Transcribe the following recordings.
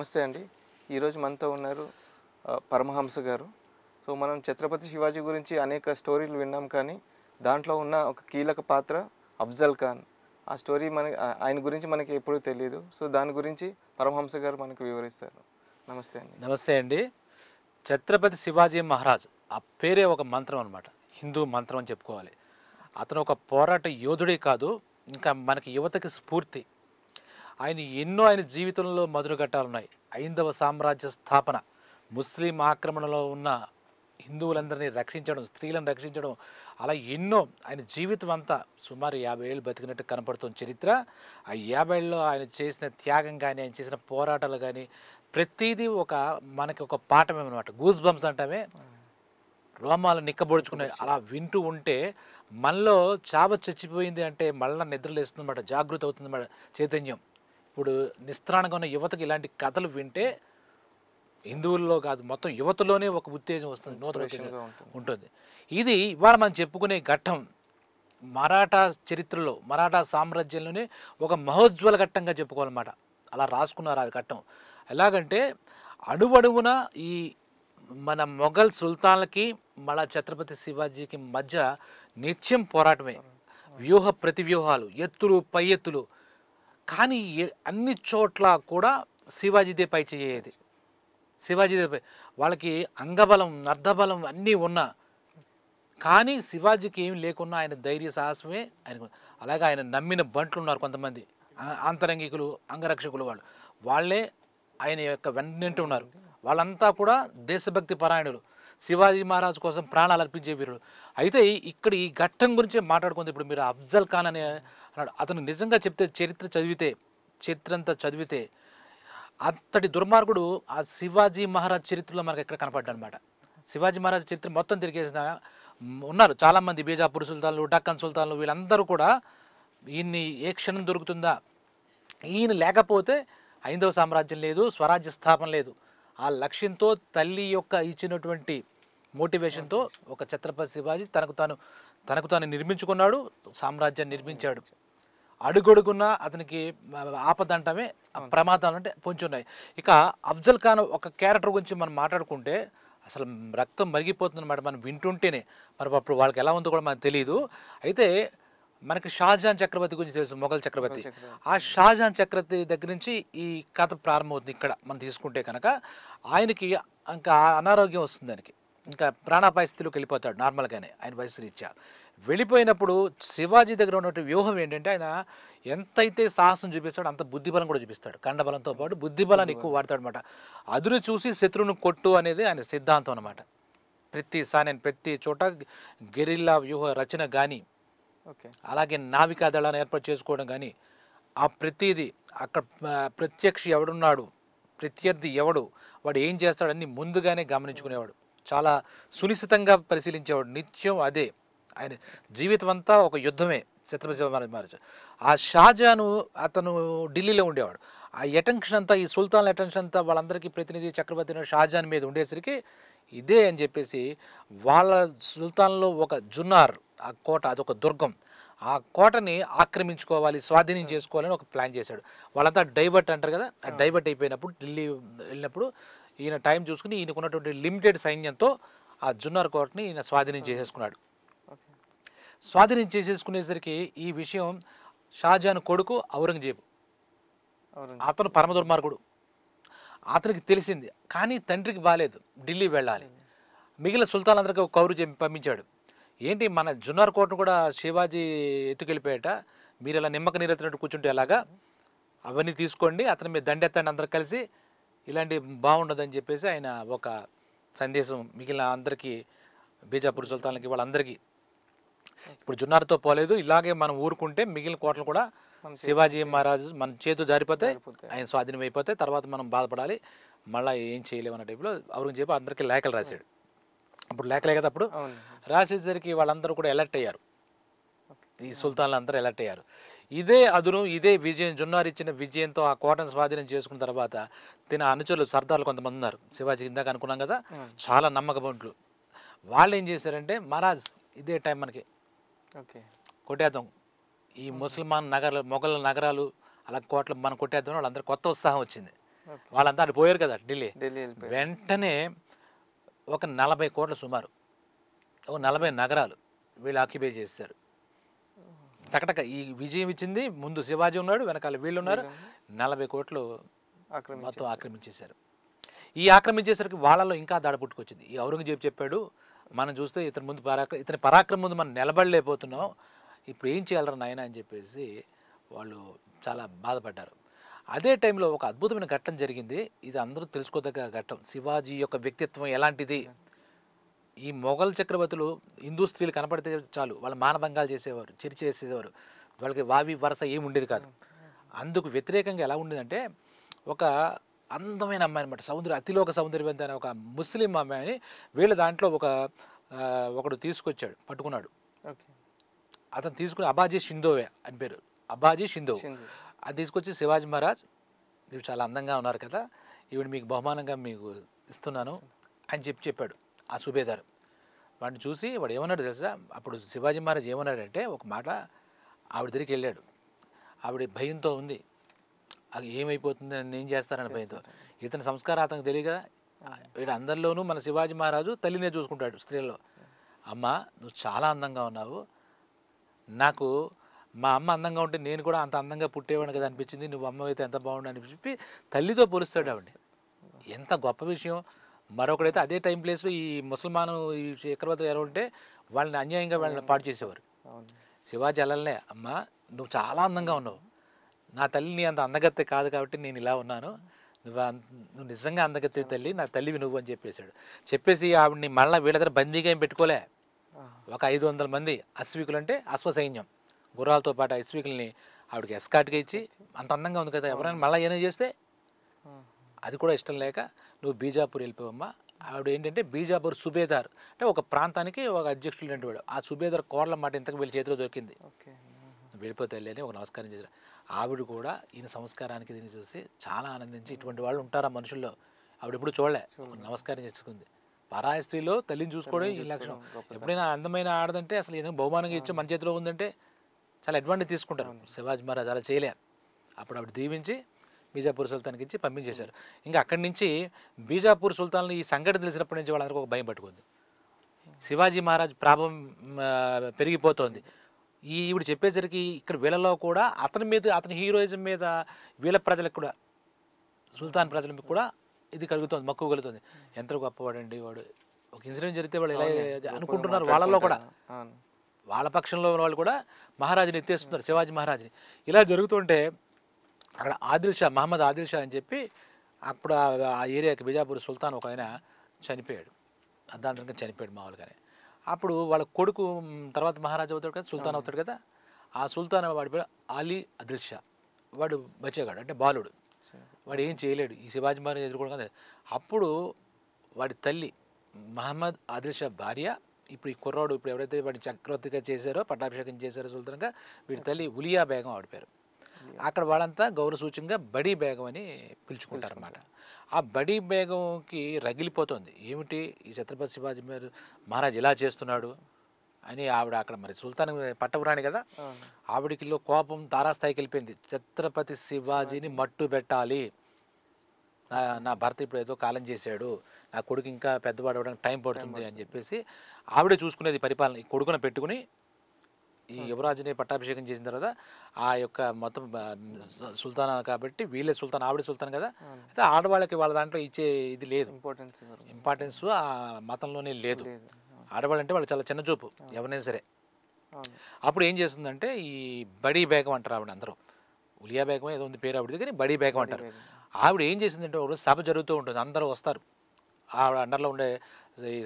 నమస్తే అండి. ఈరోజు మనతో ఉన్నారు పరమహంస గారు. సో మనం ఛత్రపతి శివాజీ గురించి అనేక స్టోరీలు విన్నాం, కానీ దాంట్లో ఉన్న ఒక కీలక పాత్ర అఫ్జల్ ఖాన్. ఆ స్టోరీ ఆయన గురించి మనకి ఎప్పుడూ తెలియదు. సో దాని గురించి పరమహంస గారు మనకు వివరిస్తారు. నమస్తే అండి. నమస్తే అండి. ఛత్రపతి శివాజీ మహారాజ్ ఆ పేరే ఒక మంత్రం అనమాట. హిందూ మంత్రం అని చెప్పుకోవాలి. అతను ఒక పోరాట యోధుడే కాదు, ఇంకా మనకి యువతకి స్ఫూర్తి. ఆయన జీవితంలో మధుర ఘట్టాలు ఉన్నాయి. ఐందవ సామ్రాజ్య స్థాపన, ముస్లిం ఆక్రమణలో ఉన్న హిందువులందరినీ రక్షించడం, స్త్రీలను రక్షించడం, అలా ఎన్నో ఆయన జీవితం అంతా సుమారు 50 ఏళ్ళు బతికినట్టు కనపడుతున్న చరిత్ర. ఆ 50 ఏళ్ళలో ఆయన చేసిన త్యాగం కానీ, ఆయన చేసిన పోరాటాలు కానీ ప్రతిదీ మనకి ఒక పాఠమేమన్నమాట. గూస్ బంప్స్ అంటామే, రోమాలు నిక్కబొడుచుకునే అలా వింటూ ఉంటే మనలో చచ్చిపోయింది అంటే మళ్ళీ నిద్రలేస్తుందన్నమాట, జాగృతి అవుతుందన్నమాట చైతన్యం. ఇప్పుడు నిస్త్రాణంగా ఉన్న యువతకి ఇలాంటి కథలు వింటే హిందువుల్లో కాదు మొత్తం యువతలోనే ఒక ఉత్తేజం వస్తుంది, నూతన ఉంటుంది. ఇది ఇవాళ మనం చెప్పుకునే ఘట్టం మరాఠా చరిత్రలో, మరాఠా సామ్రాజ్యంలోనే ఒక మహోజ్వల ఘట్టంగా చెప్పుకోవాలన్నమాట. అలా రాసుకున్నారు ఆ ఘట్టం. ఎలాగంటే అడుగడుగున ఈ మన మొఘల్ సుల్తాన్లకి మళ్ళా ఛత్రపతి శివాజీకి మధ్య నిత్యం పోరాటమే, వ్యూహ ప్రతివ్యూహాలు, ఎత్తులు పై ఎత్తులు. కానీ అన్ని చోట్ల కూడా శివాజీదే పై చేయేది. శివాజీదే వాళ్ళకి అంగబలం, అర్ధబలం అన్నీ ఉన్నా కానీ శివాజీకి ఏమి లేకున్నా ఆయన ధైర్య సాహసమే ఆయన. అలాగే ఆయన నమ్మిన బంట్లు ఉన్నారు కొంతమంది, అంతరంగికులు, అంగరక్షకులు, వాళ్ళే ఆయన యొక్క వెన్నంటి ఉన్నారు. వాళ్ళంతా కూడా దేశభక్తి పరాయణులు, శివాజీ మహారాజు కోసం ప్రాణాలు అర్పించే వీరుడు. అయితే ఇక్కడ ఈ ఘట్టం గురించి మాట్లాడుకుంది. ఇప్పుడు మీరు అఫ్జల్ ఖాన్ అనే అన్నాడు. అతను నిజంగా చెప్తే చరిత్ర అంతా చదివితే అంతటి దుర్మార్గుడు ఆ శివాజీ మహారాజ్ చరిత్రలో మనకు ఎక్కడ కనపడ్డా అనమాట. శివాజీ మహారాజ్ చరిత్ర మొత్తం తిరిగేసిన ఉన్నారు చాలామంది, బీజాపూర్ సుల్తాన్లు, డక్కన్ సుల్తాన్లు, వీళ్ళందరూ కూడా ఈయన్ని ఏ క్షణం దొరుకుతుందా, ఈయన లేకపోతే ఐందవ సామ్రాజ్యం లేదు, స్వరాజ్య స్థాపన లేదు. ఆ లక్ష్యంతో తల్లి యొక్క ఇచ్చినటువంటి మోటివేషన్తో ఒక ఛత్రపతి శివాజీ తనకు తాను నిర్మించుకున్నాడు, సామ్రాజ్యాన్ని నిర్మించాడు. అడుగడుగున్నా అతనికి ఆపదంటమే, ప్రమాదాలు అంటే పొంచి ఉన్నాయి. ఇక అఫ్జల్ ఖాన్ ఒక క్యారెక్టర్ గురించి మనం మాట్లాడుకుంటే అసలు రక్తం మరిగిపోతుందన్నమాట మనం వింటుంటేనే. మరి అప్పుడు వాళ్ళకి ఎలా ఉందో కూడా మనకు తెలియదు. అయితే మనకి షాజహాన్ చక్రవర్తి గురించి తెలుసు, మొఘల్ చక్రవర్తి. ఆ షాజహాన్ చక్రవర్తి దగ్గర నుంచి ఈ కథ ప్రారంభమవుతుంది. ఇక్కడ మనం తీసుకుంటే కనుక ఆయనకి ఇంకా అనారోగ్యం వస్తుంది, దానికి ఇంకా ప్రాణాపాయ స్థితిలోకి వెళ్ళిపోతాడు నార్మల్గానే ఆయన వయసు రీత్యా. వెళ్ళిపోయినప్పుడు శివాజీ దగ్గర ఉన్నటువంటి వ్యూహం ఏంటంటే ఆయన ఎంతైతే సాహసం చూపిస్తాడో అంత బుద్ధిబలం కూడా చూపిస్తాడు. కండబలంతో పాటు బుద్ధిబలాన్ని ఎక్కువ వాడతాడు అనమాట. అదును చూసి శత్రువును కొట్టు అనేది ఆయన సిద్ధాంతం అనమాట. ప్రతి చోట గెరిల్లా వ్యూహ రచన కానీ, అలాగే నావికా దళాన్ని ఏర్పాటు చేసుకోవడం కానీ, ఆ ప్రతిదీ అక్కడ ప్రత్యక్షి ఎవడున్నాడు, ప్రత్యర్థి ఎవడు, వాడు ఏం చేస్తాడని ముందుగానే గమనించుకునేవాడు. చాలా సునిశ్చితంగా పరిశీలించేవాడు. నిత్యం అదే ఆయన జీవితం అంతా ఒక యుద్ధమే ఛత్రపతి శివాజీ మహారాజ్. ఆ షాజహాను అతను ఢిల్లీలో ఉండేవాడు. ఆ అటెన్షన్ అంతా, ఈ సుల్తాన్ల అటెన్షన్ అంతా వాళ్ళందరికీ ప్రతినిధి చక్రవర్తి షాజహాన్ మీద ఉండేసరికి ఇదే అని చెప్పేసి వాళ్ళ సుల్తాన్లో ఒక జున్నార్, ఆ కోట, అదొక దుర్గం, ఆ కోటని ఆక్రమించుకోవాలి, స్వాధీనం చేసుకోవాలని ఒక ప్లాన్ చేశాడు. వాళ్ళంతా డైవర్ట్ అంటారు కదా, ఆ డైవర్ట్ అయిపోయినప్పుడు ఢిల్లీ వెళ్ళినప్పుడు ఈయన టైం చూసుకుని ఈయనకున్నటువంటి లిమిటెడ్ సైన్యంతో ఆ జున్నార్ కోటని ఈయన స్వాధీనం చేసేసుకున్నాడు. స్వాధీనం చేసేసుకునేసరికి ఈ విషయం షాజహాన్ కొడుకు ఔరంగజేబు, అతను పరమ దుర్మార్గుడు, అతనికి తెలిసింది. కానీ తండ్రికి బాలేదు, ఢిల్లీ వెళ్ళాలి. మిగిలిన సుల్తాన్లందరికీ ఒక కౌరు పంపించాడు. ఏంటి మన జున్నార్ కోటను కూడా శివాజీ ఎత్తుకెళ్ళిపోయాట, మీరు ఇలా నిమ్మక నీరెత్తినట్టు కూర్చుంటే ఎలాగా, అవన్నీ తీసుకోండి, అతని మీద దండెత్తండి అందరు కలిసి, ఇలాంటి బాగుండదని చెప్పేసి ఆయన ఒక సందేశం మిగిలిన అందరికీ, బీజాపూర్ సుల్తాన్లకి, వాళ్ళందరికీ. ఇప్పుడు జున్నార్తో పోలేదు, ఇలాగే మనం ఊరుకుంటే మిగిలిన కోటలు కూడా శివాజీ మహారాజు మన చేతు జారిపోతే, ఆయన స్వాధీనం అయిపోతే తర్వాత మనం బాధపడాలి, మళ్ళీ ఏం చేయలేము అన్న టైప్లో ఔరంగజేబు అందరికీ లేఖలు రాశాడు. అప్పుడు లేఖలే కదా, అప్పుడు రాసేసరికి వాళ్ళందరూ కూడా ఎలర్ట్ అయ్యారు, ఈ సుల్తాన్లు అందరూ ఎలర్ట్ అయ్యారు. ఇదే అదును, ఇదే విజయం, జున్నార్ ఇచ్చిన విజయంతో ఆ కోటను స్వాధీనం చేసుకున్న తర్వాత తిన అనుచరులు, సర్దార్లు కొంతమంది ఉన్నారు శివాజీ, ఇందాక అనుకున్నాం కదా, చాలా నమ్మకబంట్లు. వాళ్ళు ఏం చేశారంటే, మహారాజ్ ఇదే టైం మనకి కొట్టేద్దాం, ఈ ముసల్మాన్ మొఘల్ నగరాలు అలా కోట్లు మనం కొట్టేద్దాం, వాళ్ళందరూ కొత్త ఉత్సాహం వచ్చింది. వాళ్ళంతా అటు పోయారు కదా ఢిల్లీ. ఢిల్లీ వెళ్ళిపోయారు. వెంటనే ఒక 40 కోట్ల సుమారు, ఒక 40 నగరాలు వీళ్ళు ఆక్యుపై చేశారు. టకటక ఈ విజయం ఇచ్చింది ముందు శివాజీ ఉన్నాడు, వెనకాల వీళ్ళు ఉన్నారు. 40 కోట్లు మొత్తం ఆక్రమించేశారు. ఈ ఆక్రమించేసరికి వాళ్ళలో ఇంకా దాడ పుట్టుకొచ్చింది. ఈ ఔరంగజేబు చెప్పాడు, మనం చూస్తే ఇతని ముందు ఇతని పరాక్రమం ముందు మనం నిలబడలేకపోతున్నాం, ఇప్పుడు ఏం చేయాలరా నాయన అని చెప్పేసి వాళ్ళు చాలా బాధపడ్డారు. అదే టైంలో ఒక అద్భుతమైన ఘట్టం జరిగింది. ఇది అందరూ తెలుసుకోదగ్గ ఘట్టం. శివాజీ యొక్క వ్యక్తిత్వం ఎలాంటిది. ఈ మొఘల్ చక్రవర్తులు హిందూ స్త్రీలు కనపడితే చాలు వాళ్ళ మానభంగాలు చేసేవారు, చేసేవారు. వాళ్ళకి వావి వరస ఏమి ఉండేది కాదు. అందుకు వ్యతిరేకంగా ఎలా ఉండేదంటే ఒక అందమైన అమ్మాయి అనమాట, అతిలోక సౌందర్యవంతమైన ఒక ముస్లిం అమ్మాయిని వీళ్ళ దాంట్లో ఒకడు తీసుకొచ్చాడు, పట్టుకున్నాడు. అతను తీసుకుని అబాజీ షిందోవే అని పేరు, అబాజీ షిందో. అది తీసుకొచ్చి శివాజీ మహారాజ్ ఇవి చాలా అందంగా ఉన్నారు కదా, ఈవిడ మీకు బహుమానంగా మీకు ఇస్తున్నాను అని చెప్పాడు ఆ సుబేదార్. వాడిని చూసి వాడు ఏమన్నాడు తెలుసా, అప్పుడు శివాజీ మహారాజ్ ఏమన్నాడంటే ఒక మాట, ఆవిడ దగ్గరికి వెళ్ళాడు. ఆవిడ భయంతో ఉంది, అది ఏమైపోతుంది అని ఏం చేస్తారని భయంతో. ఇతని సంస్కారం అతనికి తెలియదు కదా. వీడు అందరిలోనూ మన శివాజీ మహారాజు తల్లినే చూసుకుంటాడు స్త్రీల్లో. అమ్మ నువ్వు చాలా అందంగా ఉన్నావు, నాకు మా అమ్మ అందంగా ఉంటే నేను కూడా అంత అందంగా పుట్టేవాడిని కదా అనిపించింది, నువ్వు అమ్మ అయితే ఎంత బాగుండు అని చెప్పి తల్లితో పోలుస్తాడు ఆవిడ. ఎంత గొప్ప విషయం. మరొకడైతే అదే టైం ప్లేస్లో ఈ ముసల్మాను ఈ చక్రవర్తులు ఎలా ఉంటే వాళ్ళని అన్యాయంగా వాళ్ళని పాడు చేసేవారు. శివాజీ అలల్నే, అమ్మ నువ్వు చాలా అందంగా ఉన్నావు, నా తల్లి నీ అంత అందగత్తె కాదు కాబట్టి నేను ఇలా ఉన్నాను, నువ్వు నిజంగా అందగత్తె తల్లి, నా తల్లివి నువ్వు అని చెప్పేసి ఆవిడని మళ్ళీ వీళ్ళ దగ్గర బందీగా ఏం పెట్టుకోలే. ఒక 500 మంది అశ్వికులు అంటే అశ్వసైన్యం గుర్రాలతో పాటు అశ్వికుల్ని ఆవిడకి ఎస్కాట్గా ఇచ్చి, అంత అందంగా ఉంది కదా ఎవరైనా మళ్ళీ ఏమైనా చేస్తే అది కూడా ఇష్టం లేక నువ్వు బీజాపూర్ వెళ్ళిపోవమ్మా. ఆవిడ ఏంటంటే బీజాపూర్ సుబేదార్ అంటే ఒక ప్రాంతానికి ఒక అధ్యక్షుడు అంటే వాడు. ఆ సుబేదార్ కోర్ల మాట ఇంతకు వీళ్ళ చేతిలో దొరికింది. వెళ్ళిపోతే వెళ్ళి అని ఒక నమస్కారం చేశారు. ఆవిడ కూడా ఈయన సంస్కారానికి దీన్ని చూసి చాలా ఆనందించి, ఇటువంటి వాళ్ళు ఉంటారా మనుషుల్లో, ఆవిడ ఎప్పుడు చూడలే, నమస్కారం చేసుకుంది. పరాయి స్త్రీలో తల్లిని చూసుకోవడం ఈ లక్షణం. ఎప్పుడైనా అందమైన ఆడదంటే అసలు ఏదైనా బహుమానంగా ఇచ్చి మన చేతిలో ఉందంటే చాలా అడ్వాంటేజ్ తీసుకుంటారు. శివాజీ మహారాజ్ అలా చేయలే. అప్పుడు ఆవిడ దీవించి బీజాపూర్ సుల్తాన్కి ఇచ్చి పంపించేశారు. ఇంకా అక్కడి నుంచి బీజాపూర్ సుల్తాన్లు ఈ సంఘటన తెలిసినప్పటి నుంచి వాళ్ళందరికీ ఒక భయం పట్టుకుంది. శివాజీ మహారాజ్ ప్రాభం పెరిగిపోతోంది. ఈవిడ చెప్పేసరికి ఇక్కడ వీళ్ళలో కూడా అతని మీద, అతని హీరోయిజం మీద వీళ్ళ ప్రజలకు కూడా, సుల్తాన్ ప్రజలకు కూడా ఇది కలుగుతుంది, మక్కువ కలుగుతుంది. ఎంత గొప్పవాడండి వాడు. ఒక ఇన్సిడెంట్ జరిగితే వాళ్ళు ఇలా అనుకుంటున్నారు. వాళ్ళలో కూడా వాళ్ళ పక్షంలో ఉన్న వాళ్ళు కూడా మహారాజుని ఎత్తేస్తున్నారు, శివాజీ మహారాజుని. ఇలా జరుగుతుంటే అక్కడ ఆదిల్ షా, మహమ్మద్ ఆదిల్ షా అని చెప్పి అప్పుడు ఆ ఏరియాకి బీజాపూర్ సుల్తాన్ ఒక ఆయన చనిపోయాడు, అర్ధాంతరంగా చనిపోయాడు మామూలుగానే. అప్పుడు వాళ్ళ కొడుకు తర్వాత మహారాజు అవుతాడు కదా, సుల్తాన్ అవుతాడు కదా. ఆ సుల్తాన్ వాడి పేరు అలీ ఆదిల్ షా. వాడు బచ్చేగాడు అంటే బాలుడు, వాడు ఏం చేయలేడు, ఈ శివాజీ మహారాజ్ ఎదుర్కోవడం. అప్పుడు వాడి తల్లి మహమ్మద్ ఆదిల్ షా భార్య, ఇప్పుడు ఈ కుర్రాడు ఇప్పుడు ఎవరైతే వాడిని చక్రవర్తిగా చేశారో, పట్టాభిషేకం చేశారో సుల్తాన్గా, వీడి తల్లి ఉలియా బేగం ఆవిడ పేరు. అక్కడ వాళ్ళంతా గౌరవ సూచంగా బడీ బేగం అని పిలుచుకుంటారన్నమాట. ఆ బడీ బేగంకి రగిలిపోతుంది, ఏమిటి ఈ ఛత్రపతి శివాజీ మహారాజ్ ఇలా చేస్తున్నాడు అని. ఆవిడ అక్కడ మరి సుల్తాన్ పట్టపురాణి కదా, ఆవిడకిలో కోపం తారాస్థాయికి వెళ్ళిపోయింది. ఛత్రపతి శివాజీని మట్టు పెట్టాలి, నా భర్త ఇప్పుడు ఏదో కాలం చేశాడు, నా కొడుకు ఇంకా పెద్దవాడు అవ్వడానికి టైం పడుతుంది అని చెప్పేసి ఆవిడే చూసుకునేది పరిపాలన. ఈ కొడుకును పెట్టుకుని ఈ యువరాజుని పట్టాభిషేకం చేసిన తర్వాత ఆ యొక్క మొత్తం సుల్తాన్ కాబట్టి వీళ్ళే సుల్తాన్, ఆవిడే సుల్తాన్ కదా. అయితే ఆడవాళ్ళకి వాళ్ళ దాంట్లో ఇచ్చే ఇది లేదు, ఇంపార్టెన్స్ ఆ మతంలోనే లేదు. ఆడవాళ్ళు అంటే వాళ్ళు చాలా చిన్న చూపు ఎవరైనా సరే. అప్పుడు ఏం చేస్తుందంటే ఈ బడీ బేగం అంటారు ఆవిడ, అందరూ ఉలియా బేగం ఏదో ఉంది పేరు ఆవిడది, కానీ బడీ బేగం అంటారు. ఆవిడ ఏం చేసిందంటే ఒక సభ జరుగుతూ ఉంటుంది, అందరూ వస్తారు. ఆవిడ అండర్లో ఉండే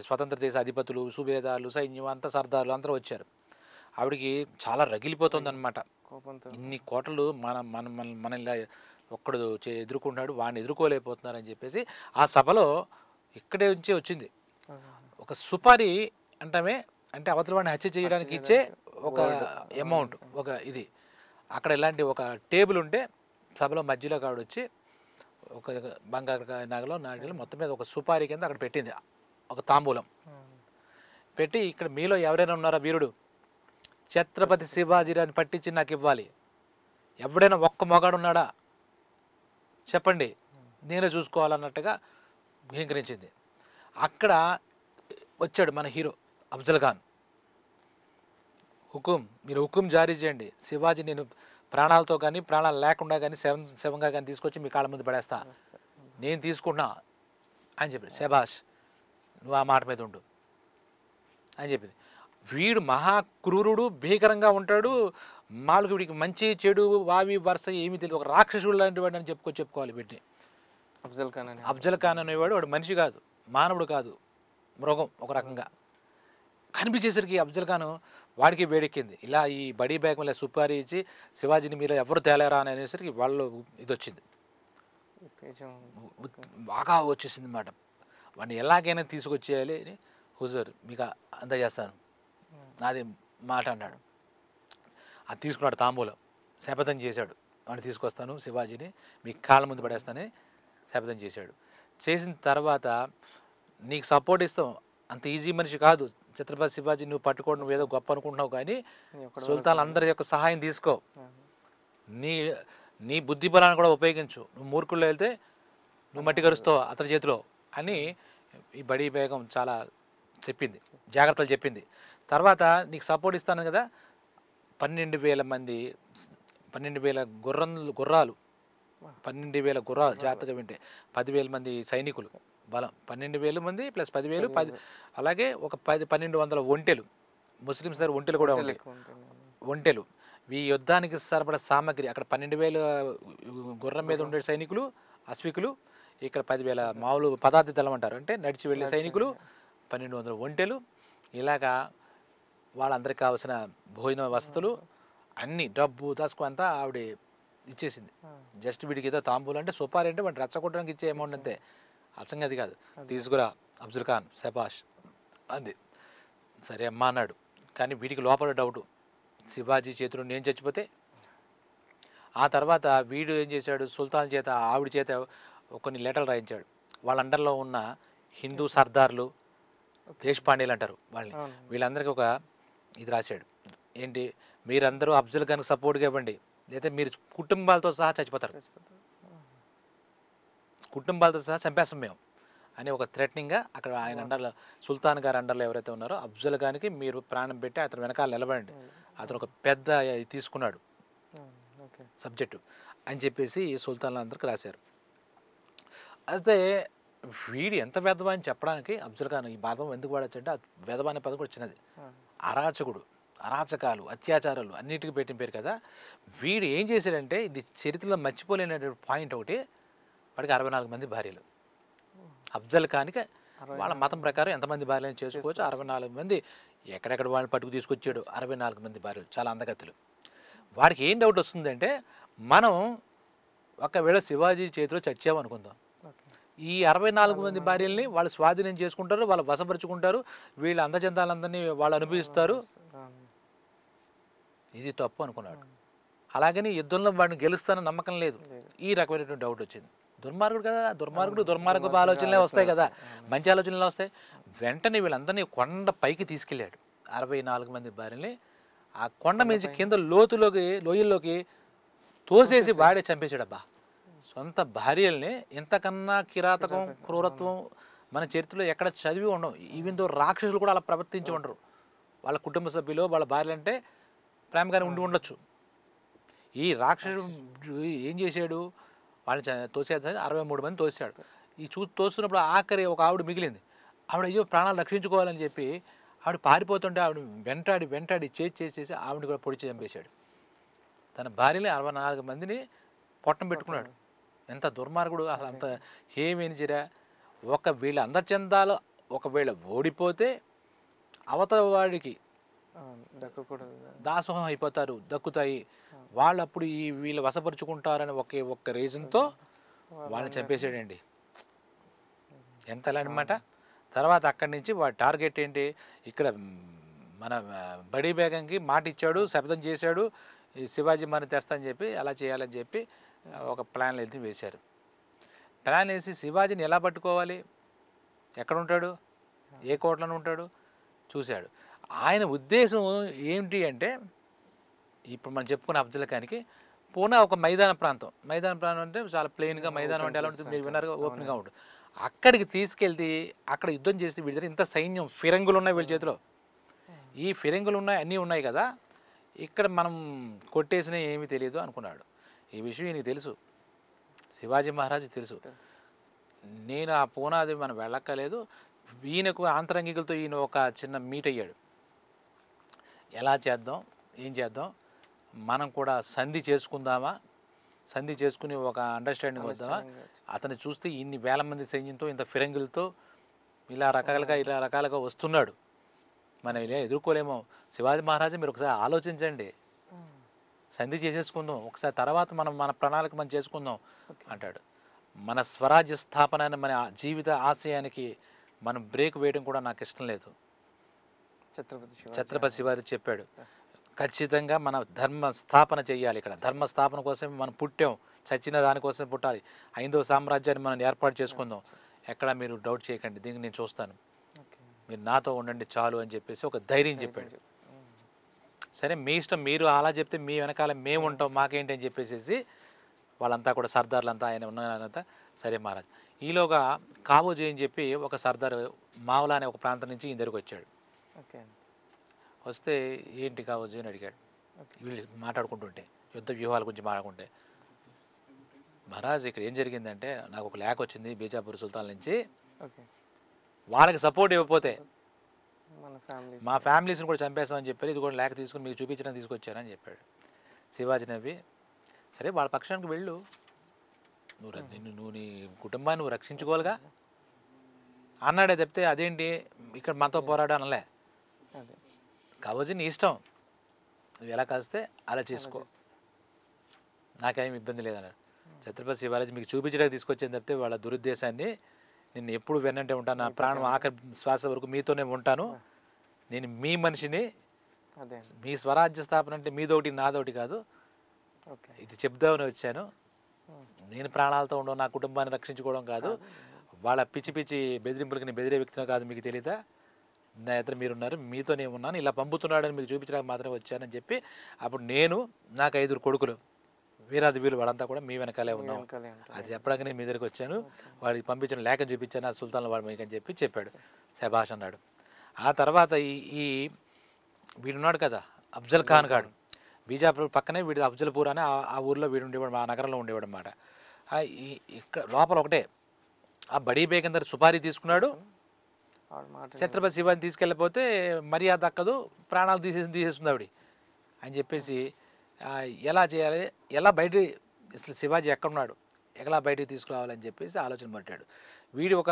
స్వతంత్ర దేశ అధిపతులు, సుబేదార్లు, సైన్యం అంతా, సర్దార్లు అందరూ వచ్చారు. ఆవిడికి చాలా రగిలిపోతుంది అనమాట. ఇన్ని కోటలు మన ఇలా ఒక్కడు ఎదుర్కొంటున్నాడు, వాడిని ఎదుర్కోలేకపోతున్నారని చెప్పేసి ఆ సభలో ఇక్కడే నుంచి వచ్చింది ఒక సుపారీ అంటమే, అంటే అవతల వాడిని హత్య చేయడానికి ఇచ్చే ఒక అమౌంట్, ఒక ఇది. అక్కడ ఇలాంటి ఒక టేబుల్ ఉంటే సభలో మధ్యలో ఆవిడ వచ్చి ఒక బంగారు నగలో నాటిలో మొత్తం మీద ఒక సుపారీ కింద అక్కడ పెట్టింది, ఒక తాంబూలం పెట్టి, ఇక్కడ మీలో ఎవరైనా ఉన్నారా వీరుడు, ఛత్రపతి శివాజీరాని పట్టించి నాకు ఇవ్వాలి, ఎవడైనా ఒక్క మొగాడు ఉన్నాడా చెప్పండి, నేనే చూసుకోవాలన్నట్టుగా భీకరించింది. అక్కడ వచ్చాడు మన హీరో అఫ్జల్ ఖాన్. మీరు హుకుం జారీ చేయండి, శివాజీ నేను ప్రాణాలతో కానీ ప్రాణాలు లేకుండా కానీ శవంగా కానీ తీసుకొచ్చి మీ కాళ్ళ ముందు పడేస్తా, నేను తీసుకుంటున్నా అని చెప్పింది. శబాష్, నువ్వు ఆ మాట మీద ఉండు అని చెప్పింది. వీడు మహాక్రూరుడు, భీకరంగా ఉంటాడు. మాలకు వీడికి మంచి చెడు వావి వరుస ఏమీ తెలియదు, ఒక రాక్షసుడు లాంటి వాడు అని చెప్పుకోవాలి వీటిని. అఫ్జల్ ఖాన్ అనేవాడు వాడు మనిషి కాదు, మానవుడు కాదు, మృగం ఒక రకంగా. కనిపించేసరికి అఫ్జల్ ఖాన్ వాడికి వేడెక్కింది. ఇలా ఈ బడీ బ్యాగ్ మీద సుపారీ ఇచ్చి శివాజీని మీరు ఎవరు తేలేరా అని అనేసరికి వాళ్ళు ఇది వచ్చింది, బాగా వచ్చేసింది అన్నమాట. వాడిని ఎలాగైనా తీసుకొచ్చేయాలి అని, హుజూర్ మీకు అందజేస్తాను నాది మాట అన్నాడు. అది తీసుకున్నాడు తాంబూలం, శపథం చేశాడు, వాడిని తీసుకొస్తాను శివాజీని మీ కాళ్ళ ముందు పడేస్తానని శపథం చేశాడు. చేసిన తర్వాత నీకు సపోర్ట్ ఇస్తాం, అంత ఈజీ మనిషి కాదు ఛత్రపతి శివాజీ, నువ్వు పట్టుకోవడం నువ్వు ఏదో గొప్ప అనుకుంటున్నావు, కానీ సుల్తాన్ అందరి యొక్క సహాయం తీసుకో, నీ బుద్ధి బలాన్ని కూడా ఉపయోగించు, నువ్వు మూర్ఖుల్లో వెళ్తే నువ్వు మట్టి కరుస్తావు అతని చేతిలో అని ఈ బడీ బేగం చాలా చెప్పింది, జాగ్రత్తలు చెప్పింది. తర్వాత నీకు సపోర్ట్ ఇస్తాను కదా, 12,000 మంది, 12,000 గుర్రాలు, 12,000 గుర్రాలు, జాగ్రత్తగా వింటే 10,000 మంది సైనికులు బలం, 12,000 మంది ప్లస్ 10,000, 10 అలాగే ఒక 1,200 ఒంటెలు, ముస్లిమ్స్ దగ్గర ఒంటెలు కూడా ఉంటాయి, ఒంటెలు. ఈ యుద్ధానికి సరిపడ సామాగ్రి అక్కడ 12,000 గుర్రం మీద ఉండే సైనికులు అశ్వికులు, ఇక్కడ 10,000 మామూలు పదార్థ దళం అంటారు, అంటే నడిచి వెళ్ళే సైనికులు, 1,200 ఒంటెలు. ఇలాగా వాళ్ళందరికీ కావాల్సిన భోజన వసతులు అన్నీ, డబ్బు దశకు అంతా ఆవిడ ఇచ్చేసింది. జస్ట్ వీడికి ఏదో తాంబూలు అంటే సుపారీ అంటే వాడిని రెచ్చగొట్టడానికి ఇచ్చే అమౌంట్ అంతే, అచ్చంగా అది కాదు. తీసుకురా అఫ్జల్ ఖాన్, శబాష్ అంది. సరే అమ్మా అన్నాడు. కానీ వీడికి లోపల డౌటు, శివాజీ చేతిలో నేను చచ్చిపోతే. ఆ తర్వాత వీడు ఏం చేశాడు, సుల్తాన్ చేత ఆవిడ చేత కొన్ని లెటర్లు రాయించాడు. వాళ్ళ అండర్లో ఉన్న హిందూ సర్దార్లు, దేశపాండేలు అంటారు వాళ్ళని, వీళ్ళందరికీ ఒక ఇది రాశాడు. ఏంటి, మీరందరూ అఫ్జల్ ఖాన్కి సపోర్ట్గా ఇవ్వండి, లేదా మీరు కుటుంబాలతో సహా చచ్చిపోతారు, కుటుంబాలతో సహా చంపేస్తాం మేము అని ఒక థ్రెటనింగ్గా అక్కడ ఆయన అండర్లో, సుల్తాన్ గారి అండర్లో ఎవరైతే ఉన్నారో అఫ్జల్ ఖాన్కి మీరు ప్రాణం పెట్టి అతను వెనకాల నిలబడండి, అతను ఒక పెద్ద తీసుకున్నాడు సబ్జెక్టు అని చెప్పేసి సుల్తాన్లు అందరికి రాశారు. అయితే వీడు ఎంత వెధవా అని చెప్పడానికి అఫ్జల్ ఖాన్ ఈ పదం ఎందుకు వాడచ్చంటే, వెధవా అనే పదం కూడా చిన్నది, అరాచకుడు, అరాచకాలు, అత్యాచారాలు అన్నిటికీ పెట్టిన పేరు కదా. వీడు ఏం చేశాడంటే, ఇది చరిత్రలో మర్చిపోలేనటువంటి పాయింట్ ఒకటి, వాడికి 64 మంది భార్యలు. అఫ్జల్ ఖాన్కి వాళ్ళ మతం ప్రకారం ఎంతమంది భార్యలను చేసుకోవచ్చు, 64 మంది, ఎక్కడెక్కడ వాళ్ళని పట్టుకు తీసుకొచ్చాడు, 64 మంది భార్యలు, చాలా అందగత్తులు. వాడికి ఏం డౌట్ వస్తుందంటే, మనం ఒకవేళ శివాజీ చేతిలో చచ్చామనుకుందాం, ఈ 64 మంది భార్యల్ని వాళ్ళు స్వాధీనం చేసుకుంటారు, వాళ్ళు వశపరుచుకుంటారు, వీళ్ళ అందచందాలందరినీ వాళ్ళు అనుభవిస్తారు, ఇది తప్పు అనుకున్నాడు. అలాగని యుద్ధంలో వాడిని గెలుస్తానని నమ్మకం లేదు, ఈ రకమైనటువంటి డౌట్ వచ్చింది. దుర్మార్గుడు కదా, దుర్మార్గపు ఆలోచనలే వస్తాయి కదా, మంచి ఆలోచనలే వస్తాయి. వెంటనే వీళ్ళందరినీ కొండ పైకి తీసుకెళ్ళాడు, 64 మంది భార్యల్ని ఆ కొండ మీద కింద లోయల్లోకి తోసేసి వాడే చంపేశాడు. అబ్బా, సొంత భార్యల్ని ఇంతకన్నా కిరాతకం, క్రూరత్వం మన చరిత్రలో ఎక్కడ చదివి ఉండవు. ఈవెన్ దో రాక్షసులు కూడా అలా ప్రవర్తించి ఉండరు. వాళ్ళ కుటుంబ సభ్యులు వాళ్ళ భార్యలు అంటే ప్రేమగానే ఉండొచ్చు. ఈ రాక్షసుడు ఏం చేశాడు, వాళ్ళని తోసేద్దామని 63 మంది తోసాడు. ఈ తోస్తున్నప్పుడు ఆఖరి ఒక ఆవిడ మిగిలింది. ఆవిడ అయ్యో ప్రాణాలు రక్షించుకోవాలని చెప్పి ఆవిడ పారిపోతుంటే ఆవిడ వెంటాడి చేసేసి ఆవిడని కూడా పొడిచి చంపేశాడు. తన భార్యని 64 మందిని పొట్టం పెట్టుకున్నాడు. ఎంత దుర్మార్గుడు, అసలు అంత ఏమేనిచిరా. వీళ్ళ అందచందాలు ఒకవేళ ఓడిపోతే అవతల వాడికి దాసోహం అయిపోతారు, దక్కుతాయి, వాళ్ళు అప్పుడు వీళ్ళు వశపరుచుకుంటారని ఒక్క రీజన్తో వాళ్ళని చంపేసాడండి. ఎంత ఎలా అనమాట. తర్వాత అక్కడి నుంచి వాడి టార్గెట్ ఏంటి, ఇక్కడ మన బడీ బేగంకి మాట ఇచ్చాడు, శపథం చేశాడు, ఈ శివాజీ మన తెస్తా అని చెప్పి అలా చేయాలని చెప్పి ఒక ప్లాన్లు అయితే వేశారు. ప్లాన్ వేసి శివాజీని ఎలా పట్టుకోవాలి, ఎక్కడ ఉంటాడు, ఏ కోటలో ఉంటాడు చూశాడు. ఆయన ఉద్దేశం ఏమిటి అంటే, ఇప్పుడు మనం చెప్పుకున్న అఫ్జల్ ఖాన్కి పూనా ఒక మైదాన ప్రాంతం అంటే చాలా ప్లెయిన్గా మైదానం అంటే ఎలా ఉంటుంది మీరు విన్నారు ఓపెన్గా ఉంటుంది. అక్కడికి తీసుకెళ్తే అక్కడ యుద్ధం చేసి వీడి దగ్గర ఇంత సైన్యం ఫిరంగులు ఉన్నాయి వీళ్ళ చేతిలో, ఈ ఫిరంగులు ఉన్నాయి అన్నీ ఉన్నాయి కదా, ఇక్కడ మనం కొట్టేసినా ఏమీ తెలియదు అనుకున్నాడు. ఈ విషయం ఈయనకి తెలుసు, శివాజీ మహారాజు తెలుసు. నేను ఆ పూనాది మనం వెళ్ళక్కలేదు. ఈయనకు ఆంతరంగికులతో ఈయన ఒక చిన్న మీట్ అయ్యాడు. ఎలా చేద్దాం, ఏం చేద్దాం, మనం కూడా సంధి చేసుకుందామా, సంధి చేసుకుని ఒక అండర్స్టాండింగ్ వద్దామా. అతను చూస్తే ఇన్ని వేల మంది సైన్యంతో ఇంత ఫిరంగులతో ఇలా రకాలుగా వస్తున్నాడు, మనం ఇలా ఎదుర్కోలేమో. శివాజీ మహారాజు మీరు ఒకసారి ఆలోచించండి, సంధి చేసేసుకుందాం ఒకసారి, తర్వాత మన ప్రణాళిక మనం చేసుకుందాం అంటాడు. మన స్వరాజ్య స్థాపన అనే మన జీవిత ఆశయానికి మనం బ్రేక్ వేయడం కూడా నాకు ఇష్టం లేదు. ఛత్రపతి శివాజీ చెప్పాడు, ఖచ్చితంగా మన ధర్మ స్థాపన చేయాలి. ఇక్కడ ధర్మ స్థాపన కోసం మనం పుట్టాం, చచ్చిన దానికోసం పుట్టాలి. 5వ సామ్రాజ్యాన్ని మనం ఏర్పాటు చేసుకుందాం, ఎక్కడ మీరు డౌట్ చేయకండి, దీన్ని నేను చూస్తాను, మీరు నాతో ఉండండి చాలు అని చెప్పేసి ఒక ధైర్యం చెప్పాడు. సరే మీ ఇష్టం, మీరు అలా చెప్తే మీ వెనకాల మేము ఉంటాం, మాకేంటి అని చెప్పేసి వాళ్ళంతా కూడా సర్దార్లంతా ఆయన ఉన్నంతా సరే మహారాజ్. ఈలోగా కావోజీ అని చెప్పి ఒక సర్దార్ మావలా అనే ఒక ప్రాంతం నుంచి ఈయన దగ్గరికి వచ్చాడు. వస్తే ఏంటి కావోజీ అని అడిగాడు. వీళ్ళు మాట్లాడుకుంటుంటే యుద్ధ వ్యూహాల గురించి మాట్లాడుకుంటే, మహారాజ్ ఇక్కడ ఏం జరిగిందంటే నాకు ఒక లేఖ వచ్చింది బీజాపూర్ సుల్తాన్ నుంచి, వాళ్ళకి సపోర్ట్ ఇవ్వకపోతే మా ఫ్యామిలీస్ని కూడా చంపేస్తామని చెప్పారు, ఇది కూడా లేఖ తీసుకుని మీకు చూపించడానికి తీసుకొచ్చారని చెప్పాడు. శివాజీ నవ్వి, సరే వాళ్ళ పక్షానికి వెళ్ళు, నువ్వు నీ కుటుంబాన్ని నువ్వు రక్షించుకోవాలిగా అన్నాడే తప్పితే అదేంటి ఇక్కడ మనతో పోరాడు అనలే. కావోజీ నీ ఇష్టం, నువ్వు ఎలా కాస్తే అలా చేసుకో, నాకేం ఇబ్బంది లేదన్నాడు. ఛత్రపతి శివాజీ మీకు చూపించడానికి తీసుకొచ్చింది తప్పితే వాళ్ళ దురుద్దేశాన్ని నేను ఎప్పుడు వెన్నంటే ఉంటాను, నా ప్రాణం ఆఖరి శ్వాస వరకు మీతోనే ఉంటాను, నేను మీ మనిషిని, మీ స్వరాజ్య స్థాపన అంటే మీదోటి నాదోటి కాదు, ఇది చెప్దామని వచ్చాను, నేను ప్రాణాలతో ఉండవు, నా కుటుంబాన్ని రక్షించుకోవడం కాదు, వాళ్ళ పిచ్చి పిచ్చి బెదిరింపులకి నేను బెదిరే వ్యక్తిని కాదు, మీకు తెలియదా, నా ఇద్దరు మీరున్నారు, మీతోనే ఉన్నాను, ఇలా పంపుతున్నాడని మీకు చూపించడానికి మాత్రమే వచ్చానని చెప్పి, అప్పుడు నేను నాకు 5 కొడుకులు వీరాది వీళ్ళు వాళ్ళంతా కూడా మీ వెనకాలే ఉన్నాం, అది చెప్పడానికి నేను మీ దగ్గరికి వచ్చాను, వాడికి పంపించిన లేఖ చూపించాను, ఆ సుల్తాన్ వాడు మీకు అని చెప్పాడు. శభాష్ అన్నాడు. ఆ తర్వాత ఈ వీడున్నాడు కదా అఫ్జల్ ఖాన్ గాడు, బీజాపూర్ పక్కనే వీడు అఫ్జల్పూర్ అని ఆ ఊర్లో వీడు ఉండేవాడు, ఆ నగరంలో ఉండేవాడు అన్నమాట. ఇక్కడ లోపల ఒకటే ఆ బడీ బేగం దగ్గర సుపారీ తీసుకున్నాడు, ఛత్రపతి శివాజీని తీసుకెళ్ళిపోతే మర్యాద దక్కదు, ప్రాణాలు తీసేస్తుంది ఆవిడ అని చెప్పేసి ఎలా చేయాలి, ఎలా బయట అసలు శివాజీ ఎక్కడున్నాడు, ఎలా బయటికి తీసుకురావాలని చెప్పేసి ఆలోచన పట్టాడు. వీడి ఒక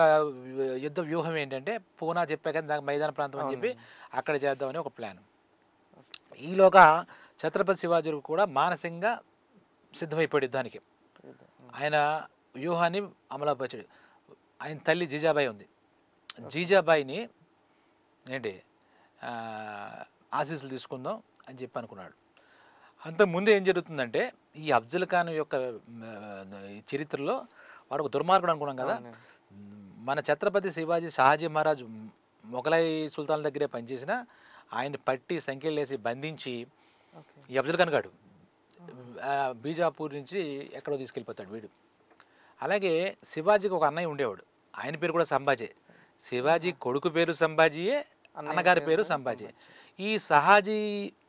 యుద్ధ వ్యూహం ఏంటంటే పూనా చెప్పా కదా దానికి మైదాన ప్రాంతం అని చెప్పి అక్కడ చేద్దామని ఒక ప్లాన్. ఈలోగా ఛత్రపతి శివాజీ కూడా మానసికంగా సిద్ధమైపోయాడు యుద్ధానికి. ఆయన వ్యూహాన్ని అమలుపరిచాడు. ఆయన తల్లి జీజాబాయి ఉంది, జీజాబాయిని ఏంటి ఆశీస్సులు తీసుకుందాం అని చెప్పి అనుకున్నాడు. అంతకుముందు ఏం జరుగుతుందంటే ఈ అఫ్జల్ ఖాన్ యొక్క చరిత్రలో వాడు ఒక దుర్మార్గుడు అనుకున్నాం కదా. మన ఛత్రపతి శివాజీ షాజీ మహారాజ్ మొఘలై సుల్తాన్ దగ్గరే పనిచేసిన ఆయన పట్టి సంఖ్యలు వేసి బంధించి ఈ అఫ్జల్ ఖాన్ గాడు బీజాపూర్ నుంచి ఎక్కడో తీసుకెళ్ళిపోతాడు వీడు. అలాగే శివాజీకి ఒక అన్నయ్య ఉండేవాడు, ఆయన పేరు కూడా సంభాజీ. శివాజీ కొడుకు పేరు సంభాజీయే, అన్నగారి పేరు సంభాజీ. ఈ షహాజీ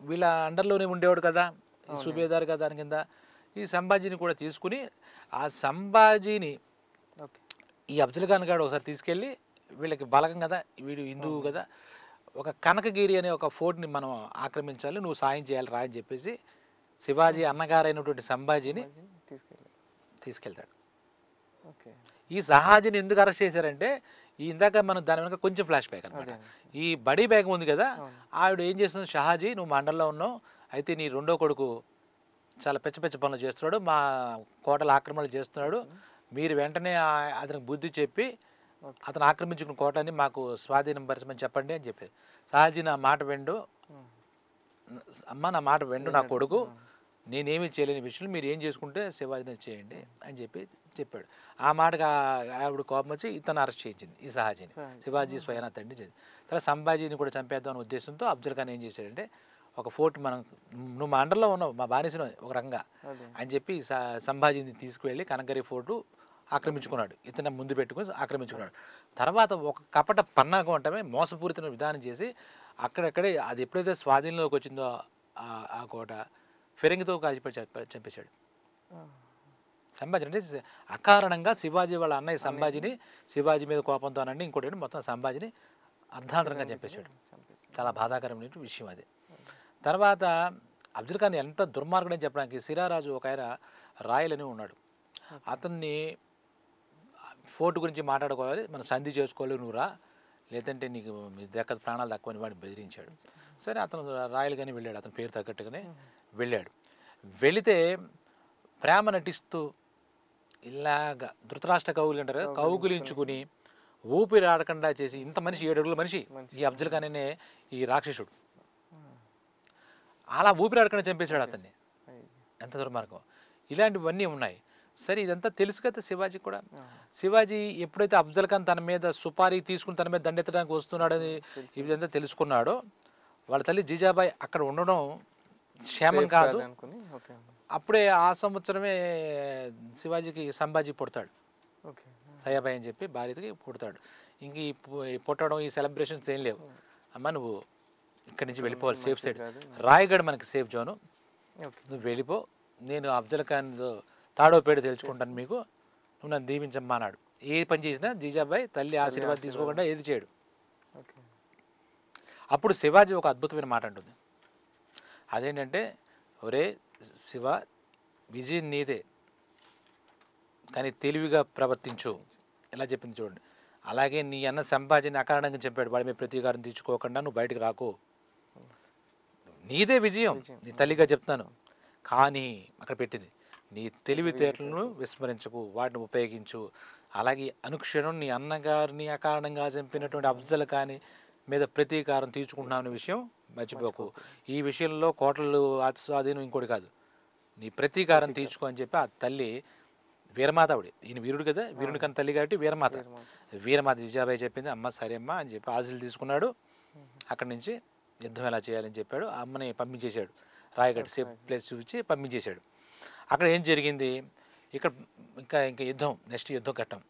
వీళ్ళ అండర్లోనే ఉండేవాడు కదా, ఈ సుబేదార్ కదా దాని కింద. ఈ సంభాజీని కూడా తీసుకుని ఆ సంభాజీని ఈ అఫ్జల్ ఖాన్ గారు ఒకసారి తీసుకెళ్ళి వీళ్ళకి బలగం కదా, వీడు హిందువు కదా, ఒక కనకగిరి అనే ఒక ఫోర్ట్ని మనం ఆక్రమించాలి, నువ్వు సాయం చేయాలి రా అని చెప్పేసి శివాజీ అన్నగారైనటువంటి సంభాజీని తీసుకెళ్తాడు. ఈ షహాజీని ఎందుకు అరెస్ట్ చేశారంటే ఇందాక మనం దాని వెనక కొంచెం ఫ్లాష్ బ్యాక్ అనమాట. ఈ బడీ బ్యాగ్ ఉంది కదా, ఆవిడ ఏం చేస్తుంది, షహాజీ నువ్వు మా అండర్లో ఉన్నావు, అయితే నీ రెండో కొడుకు చాలా పెచ్చ పనులు చేస్తున్నాడు, మా కోటల ఆక్రమణలు చేస్తున్నాడు, మీరు వెంటనే అతనికి బుద్ధి చెప్పి అతను ఆక్రమించుకున్న కోటని మాకు స్వాధీనం పరచమని చెప్పండి అని చెప్పేది. షహాజీ నా మాట వెండు అమ్మ, నా మాట వెండు నా కొడుకు, నేనేమీ చేయలేని విషయంలో మీరు ఏం చేసుకుంటే శివాజీని చేయండి అని చెప్పాడు. ఆ మాటగా ఆవిడ కోపం వచ్చి ఇతను అరెస్ట్ చేయించింది ఈ షహాజీని, శివాజీ స్వయానా తండ్రి చేసింది. తర్వాత సంభాజీని కూడా చంపేద్దాం అనే ఉద్దేశంతో అఫ్జల్ ఖాన్ ఏం చేశాడంటే ఒక ఫోర్ట్ మనం నువ్వు మా అండర్లో ఉన్నావు, మా బానిసను ఒక రకంగా అదే అని చెప్పి సంభాజీని తీసుకువెళ్ళి కనకగిరి ఫోర్టు ఆక్రమించుకున్నాడు. ఇతను ముందు పెట్టుకుని ఆక్రమించుకున్నాడు. తర్వాత ఒక కపట పన్నాగం అంటమే మోసపూరిత విధానం చేసి అక్కడక్కడే అది ఎప్పుడైతే స్వాధీనంలోకి వచ్చిందో ఆ కోట ఫిరంగితో కాల్చిపోయి చంపేశాడు సంభాజీ. అంటే అకారణంగా శివాజీ వాళ్ళ అన్నయ్య సంభాజీని శివాజీ మీద కోపంతో అనండి ఇంకోటి మొత్తం సంభాజీని అర్ధాంతరంగా చంపేశాడు. చాలా బాధాకరమైన విషయం అది. తర్వాత అఫ్జల్ ఖాన్ ఎంత దుర్మార్గుడని చెప్పడానికి సిరారాజు ఒక ఆయన రాయలని ఉన్నాడు. అతన్ని ఫోర్టు గురించి మాట్లాడుకోవాలి, మనం సంధి చేసుకోవాలి, నువ్వు రా, లేదంటే నీకు దక్కదు ప్రాణాలు తక్కువని వాడిని బెదిరించాడు. సరే అతను రాయలు కానీ వెళ్ళాడు, అతని పేరు తగ్గట్టుగానే వెళ్ళాడు. వెళితే ప్రేమ నటిస్తూ ఇలాగ ధృతరాష్ట్ర కౌగులు అంటారు కదా, కౌగులించుకుని ఊపిరి ఆడకుండా చేసి ఇంత మనిషి 7 అడుగుల మనిషి ఈ అఫ్జల్ ఖాన్ అనే ఈ రాక్షసుడు అలా ఊపిరి ఆడకుండా చంపేశాడు అతన్ని. ఎంత దుర్మార్గం. ఇలాంటివన్నీ ఉన్నాయి. సరే ఇదంతా తెలుసు కదా శివాజీ కూడా. శివాజీ ఎప్పుడైతే అఫ్జల్ ఖాన్ తన మీద సుపారీ తీసుకుని తన మీద దండెత్తడానికి వస్తున్నాడని ఇదంతా తెలుసుకున్నాడో వాళ్ళ తల్లి జీజాబాయి అక్కడ ఉండడం క్షేమం కాదు. అప్పుడే ఆ సంవత్సరమే శివాజీకి సంభాజీ పుడతాడు. సయాబాయి అని చెప్పి భార్యకి పుడతాడు. ఇంక ఈ పుట్టడం ఈ సెలబ్రేషన్స్ ఏం లేవు. అమ్మ నువ్వు ఇక్కడి నుంచి వెళ్ళిపోవాలి, సేఫ్ సైడ్ రాయగఢ్ మనకి సేఫ్ జోను, నువ్వు వెళ్ళిపో, నేను అఫ్జల్ ఖాన్ తాడో పేడ తెలుసుకుంటాను, మీకు నువ్వు నన్ను దీవించమ్మా అన్నాడు. ఏ పని చేసినా జీజాబాయి తల్లి ఆశీర్వాదం తీసుకోకుండా ఏది చేయడు. అప్పుడు శివాజీ ఒక అద్భుతమైన మాట అంటుంది. అదేంటంటే, ఒరే శివ, విజయం నీదే కానీ తెలివిగా ప్రవర్తించు. ఎలా చెప్పింది చూడండి. అలాగే నీ అన్న సంభాజీని అకారణంగా చెప్పాడు, వాడి మీద ప్రతీకారం తీర్చుకోకుండా నువ్వు బయటకు రాకు, నీదే విజయం, నీ తల్లిగా చెప్తాను. కానీ అక్కడ పెట్టింది, నీ తెలివితేటలను విస్మరించకు, వాటిని ఉపయోగించు. అలాగే అనుక్షణం నీ అన్నగారిని అకారణంగా చంపినటువంటి అఫ్జల్ ఖాన్ మీద ప్రతీకారం తీర్చుకుంటున్నావు విషయం మర్చిపోకు. ఈ విషయంలో కోటలు స్వాధీనం ఇంకోటి కాదు, నీ ప్రతీకారం తీర్చుకో అని చెప్పి ఆ తల్లి వీరమాత, ఆవిడ ఈయన వీరుడు కదా, వీరుని కన్నా తల్లి కాబట్టి వీరమాత జీజాబాయి చెప్పింది. అమ్మ సరే అమ్మ అని చెప్పి ఆశలు తీసుకున్నాడు. అక్కడి నుంచి యుద్ధం ఎలా చేయాలని చెప్పాడు. ఆ అమ్మని పంపించేశాడు, రాయగఢ్ సేఫ్ ప్లేస్ చూపించి పంపించేశాడు. అక్కడ ఏం జరిగింది, ఇక్కడ ఇంకా యుద్ధం, నెక్స్ట్ యుద్ధం ఘట్టం.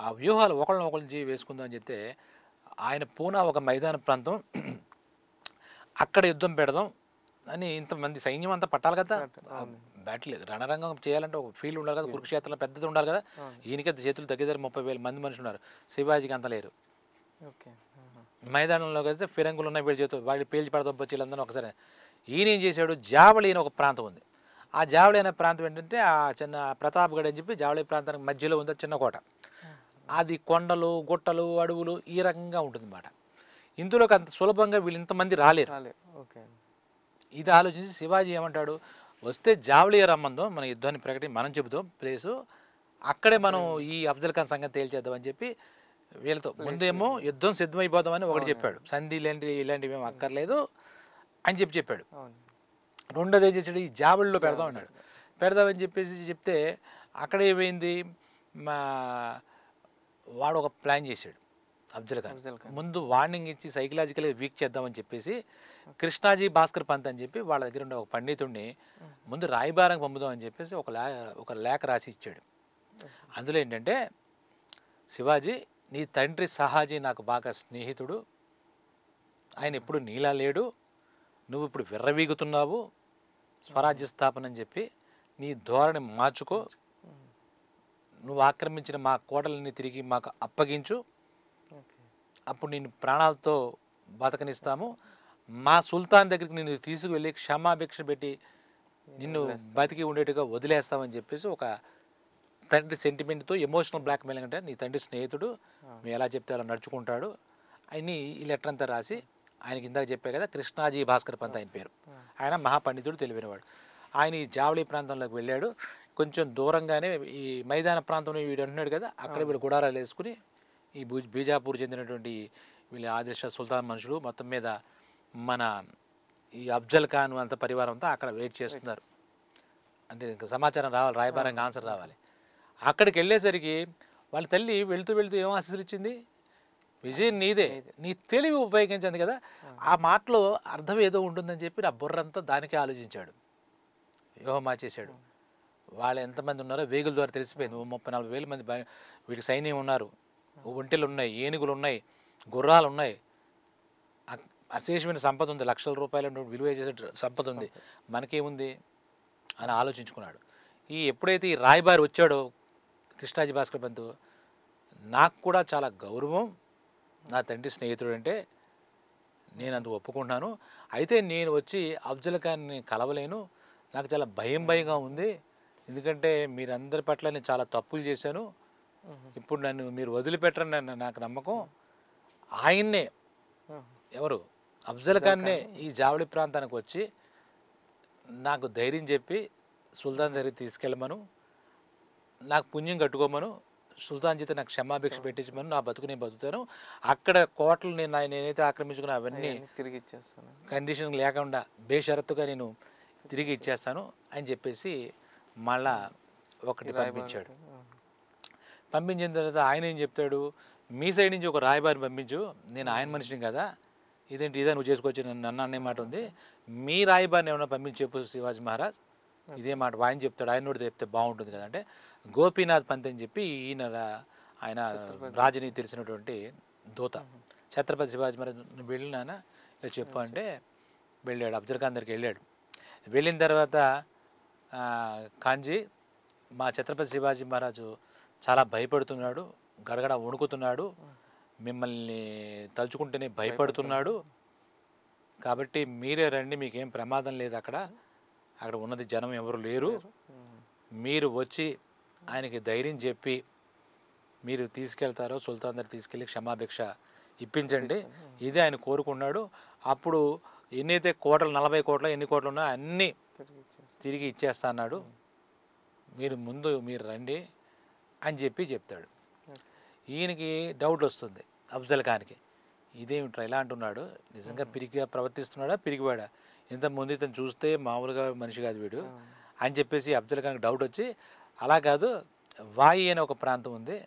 ఆ వ్యూహాలు ఒకళ్ళని వేసుకుందాం అని చెప్తే ఆయన పూనా ఒక మైదాన ప్రాంతం, అక్కడ యుద్ధం పెడదాం అని ఇంతమంది సైన్యం అంతా పట్టాలి కదా, బ్యాటిల్ రణరంగం చేయాలంటే ఒక ఫీల్డ్ ఉండాలి కదా, కురుక్షేత్రంలో పెద్దది ఉండాలి కదా. ఈయనకి చేతులు దగ్గర 30,000 మంది మనుషులు ఉన్నారు, శివాజీకి అంత లేరు. మైదానంలో అయితే ఫిరంగులు ఉన్నాయి, వీళ్ళ చేతులు వాళ్ళు పేల్చి పడదొబ్బ వీళ్ళందరూ ఒకసారి. ఈయన ఏం చేశాడు, జావళి అని ఒక ప్రాంతం ఉంది. ఆ జావళి అనే ప్రాంతం ఏంటంటే ఆ చిన్న ప్రతాప్గఢ్ అని చెప్పి జావళి ప్రాంతానికి మధ్యలో ఉంది చిన్న కోట. అది కొండలు గుట్టలు అడవులు ఈ రకంగా ఉంటుంది అన్నమాట. ఇందులోకి అంత సులభంగా వీళ్ళు ఇంతమంది రాలేరు. ఇది ఆలోచించి శివాజీ ఏమంటాడు, వస్తే జావళి రమ్మందాం, మన యుద్ధాన్ని ప్రకటి మనం చెబుతాం ప్లేసు, అక్కడే మనం ఈ అఫ్జల్ ఖాన్ సంగతి తేల్చేద్దామని చెప్పి వీళ్ళతో ముందేమో యుద్ధం సిద్ధమైపోదామని ఒకటి చెప్పాడు, సంధి ఇలాంటివి ఏమి అక్కర్లేదు అని చెప్పాడు. రెండోది ఏం చేసాడు, ఈ జావళిలో పెడదాం అన్నాడు. పెడదామని చెప్తే అక్కడ ఏమైంది, వాడు ఒక ప్లాన్ చేశాడు అఫ్జల్ ఖాన్. ముందు వార్నింగ్ ఇచ్చి సైకలాజికల్గా వీక్ చేద్దామని చెప్పేసి కృష్ణాజీ భాస్కర్ పంత్ అని చెప్పి వాళ్ళ దగ్గర ఉండే ఒక పండితుడిని ముందు రాయబారం పంపుదాం అని చెప్పేసి ఒక లేఖ రాసి ఇచ్చాడు. అందులో ఏంటంటే, శివాజీ నీ తండ్రి సహాజీ నాకు బాగా స్నేహితుడు, ఆయన ఎప్పుడు నీలా లేడు, నువ్వు ఇప్పుడు విర్రవీగుతున్నావు స్వరాజ్య స్థాపన అని చెప్పి, నీ ధోరణి మార్చుకో, నువ్వు ఆక్రమించిన మా కోటలని తిరిగి మాకు అప్పగించు, అప్పుడు నేను ప్రాణాలతో బతకనిస్తాము, మా సుల్తాన్ దగ్గరికి నిన్ను తీసుకువెళ్ళి క్షమాభిక్ష పెట్టి నిన్ను బతికి ఉండేట్టుగా వదిలేస్తామని చెప్పేసి ఒక తండ్రి సెంటిమెంట్తో ఎమోషనల్ బ్లాక్మెయిలింగ్, అంటే నీ తండ్రి స్నేహితుడు, మేము ఎలా చెప్తే అలా నడుచుకుంటాడు అని ఈ లెటర్ అంతా రాసి ఆయనకి ఇందాక చెప్పే కదా కృష్ణాజీ భాస్కర్ పంత్ ఆయన పేరు. ఆయన మహాపండితుడు, తెలివినవాడు. ఆయన ఈ జావళి ప్రాంతంలోకి వెళ్ళాడు. కొంచెం దూరంగానే ఈ మైదాన ప్రాంతంలో వీడు అంటున్నాడు కదా, అక్కడ వీళ్ళు గుడారాలు వేసుకుని ఈ బీజాపూర్ చెందినటువంటి వీళ్ళ ఆదిల్ షా సుల్తాన్ మనుషులు మొత్తం మీద మన ఈ అఫ్జల్ ఖాన్ అంత పరివారం అంతా అక్కడ వెయిట్ చేస్తున్నారు. అంటే ఇంకా సమాచారం రావాలి, రాయబారంగా ఆన్సర్ రావాలి. అక్కడికి వెళ్ళేసరికి వాళ్ళ తల్లి వెళుతూ ఏం ఆశీస్సులు ఇచ్చింది, విజయం నీదే, నీ తెలివి ఉపయోగించింది కదా. ఆ మాటలో అర్థం ఏదో ఉంటుందని చెప్పి నా బుర్రంతా దానికే ఆలోచించాడు, వ్యూహం మార్చేశాడు. వాళ్ళు ఎంతమంది ఉన్నారో వేగుల ద్వారా తెలిసిపోయింది. 30-40 వేల మంది వీడికి సైన్యం ఉన్నారు, ఒంటెలు ఉన్నాయి, ఏనుగులు ఉన్నాయి, గుర్రాలు ఉన్నాయి, అశేషమైన సంపద ఉంది, లక్షల రూపాయల విలువ చేసే సంపద ఉంది, మనకేముంది అని ఆలోచించుకున్నాడు. ఎప్పుడైతే ఈ రాయబారి వచ్చాడో కృష్ణాజీ భాస్కర్ పంతు, నాకు కూడా చాలా గౌరవం, నా తండ్రి స్నేహితుడు అంటే నేను అందుకు ఒప్పుకుంటున్నాను. అయితే నేను వచ్చి అఫ్జల్ ఖాన్ని కలవలేను, నాకు చాలా భయంగా ఉంది, ఎందుకంటే మీరందరి పట్ల నేను చాలా తప్పులు చేశాను, ఇప్పుడు నన్ను మీరు వదిలిపెట్టరని నాకు నమ్మకం. ఆయన్నే, ఎవరు, అఫ్జల్ ఖాన్నే ఈ జావళి ప్రాంతానికి వచ్చి నాకు ధైర్యం చెప్పి సుల్తాన్ దగ్గరికి తీసుకెళ్ళమను, నాకు పుణ్యం కట్టుకోమను, సుల్తాన్ చేత నాకు క్షమాభిక్ష పెట్టించమను, నా బతుకు నేను బతుకుతాను, అక్కడ కోటలు నేనైతే ఆక్రమించుకుని అవన్నీ తిరిగి ఇచ్చేస్తాను, కండిషన్ లేకుండా బేషరతుగా నేను తిరిగి ఇచ్చేస్తాను అని చెప్పేసి మళ్ళా ఒకటి పంపించాడు. పంపించిన తర్వాత ఆయన ఏం చెప్తాడు, మీ సైడ్ నుంచి ఒక రాయబారిని పంపించు, నేను ఆయన మనిషిని కదా, ఇదేంటి ఇదే నువ్వు చేసుకొచ్చి నన్ను అనే మాట ఉంది, మీ రాయబారిని ఏమైనా పంపించి చెప్పు శివాజీ మహారాజ్, ఇదే మాట ఆయన చెప్తాడు, ఆయన నోటి చెప్తే బాగుంటుంది కదా అంటే, గోపీనాథ్ పంత్ అని చెప్పి ఆయన రాజనీతి తెలిసినటువంటి దూత, ఛత్రపతి శివాజీ మహారాజ్ నువ్వు వెళ్ళినా ఇలా చెప్పు అంటే వెళ్ళాడు, అఫ్జల్ ఖాన్ దగ్గరికి వెళ్ళాడు. వెళ్ళిన తర్వాత ఖాన్జీ, మా ఛత్రపతి శివాజీ మహారాజు చాలా భయపడుతున్నాడు, గడగడ వణుకుతున్నాడు, మిమ్మల్ని తలుచుకుంటేనే భయపడుతున్నాడు, కాబట్టి మీరే రండి, మీకేం ప్రమాదం లేదు, అక్కడ ఉన్నది జనం ఎవరు లేరు, మీరు వచ్చి ఆయనకి ధైర్యం చెప్పి మీరు తీసుకెళ్తారో సుల్తాన్ దగ్గర తీసుకెళ్ళి క్షమాభిక్ష ఇప్పించండి, ఇదే ఆయన కోరుకున్నాడు. అప్పుడు ఎన్నైతే కోటలు 40 కోట్లు ఎన్ని కోట్లు ఉన్నాయో అన్నీ తిరిగి ఇచ్చేస్తా అన్నాడు, మీరు రండి అని చెప్తాడు. ఈయనకి డౌట్ వస్తుంది అఫ్జల్ ఖాన్కి, ఇదేమిట్రా ఇలా అంటున్నాడు, నిజంగా పిరిగిగా ప్రవర్తిస్తున్నాడా, పిరిగివాడా, ఇంతకుముందు ఇతను చూస్తే మామూలుగా మనిషి కాదు వీడు అని చెప్పేసి అఫ్జల్ ఖాన్కి డౌట్ వచ్చి, అలా కాదు వాయి అనే ఒక ప్రాంతం ఉంది,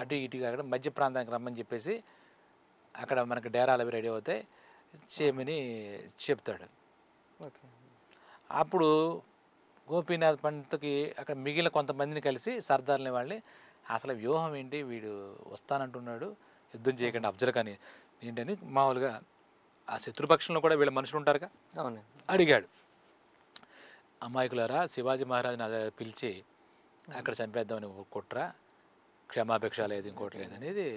అటు ఇటుగా అక్కడ మధ్య ప్రాంతానికి రమ్మని చెప్పేసి అక్కడ మనకి డేరాలు అవి రెడీ అవుతాయి చేయమని చెప్తాడు. అప్పుడు గోపీనాథ్ పంత్కి అక్కడ మిగిలిన కొంతమందిని కలిసి సర్దార్ని వాళ్ళని, అసలు వ్యూహం ఏంటి, వీడు వస్తానంటున్నాడు, యుద్ధం చేయకండి అఫ్జల్ ఖాన్ ఏంటని మామూలుగా ఆ శత్రుపక్షంలో కూడా వీళ్ళ మనుషులు ఉంటారుగా అడిగాడు. అమాయకులారా, శివాజీ మహారాజుని అదే పిలిచి అక్కడ చంపేద్దామని కుట్ర, క్షమాభిక్ష లేదు ఇంకోటి లేదనేది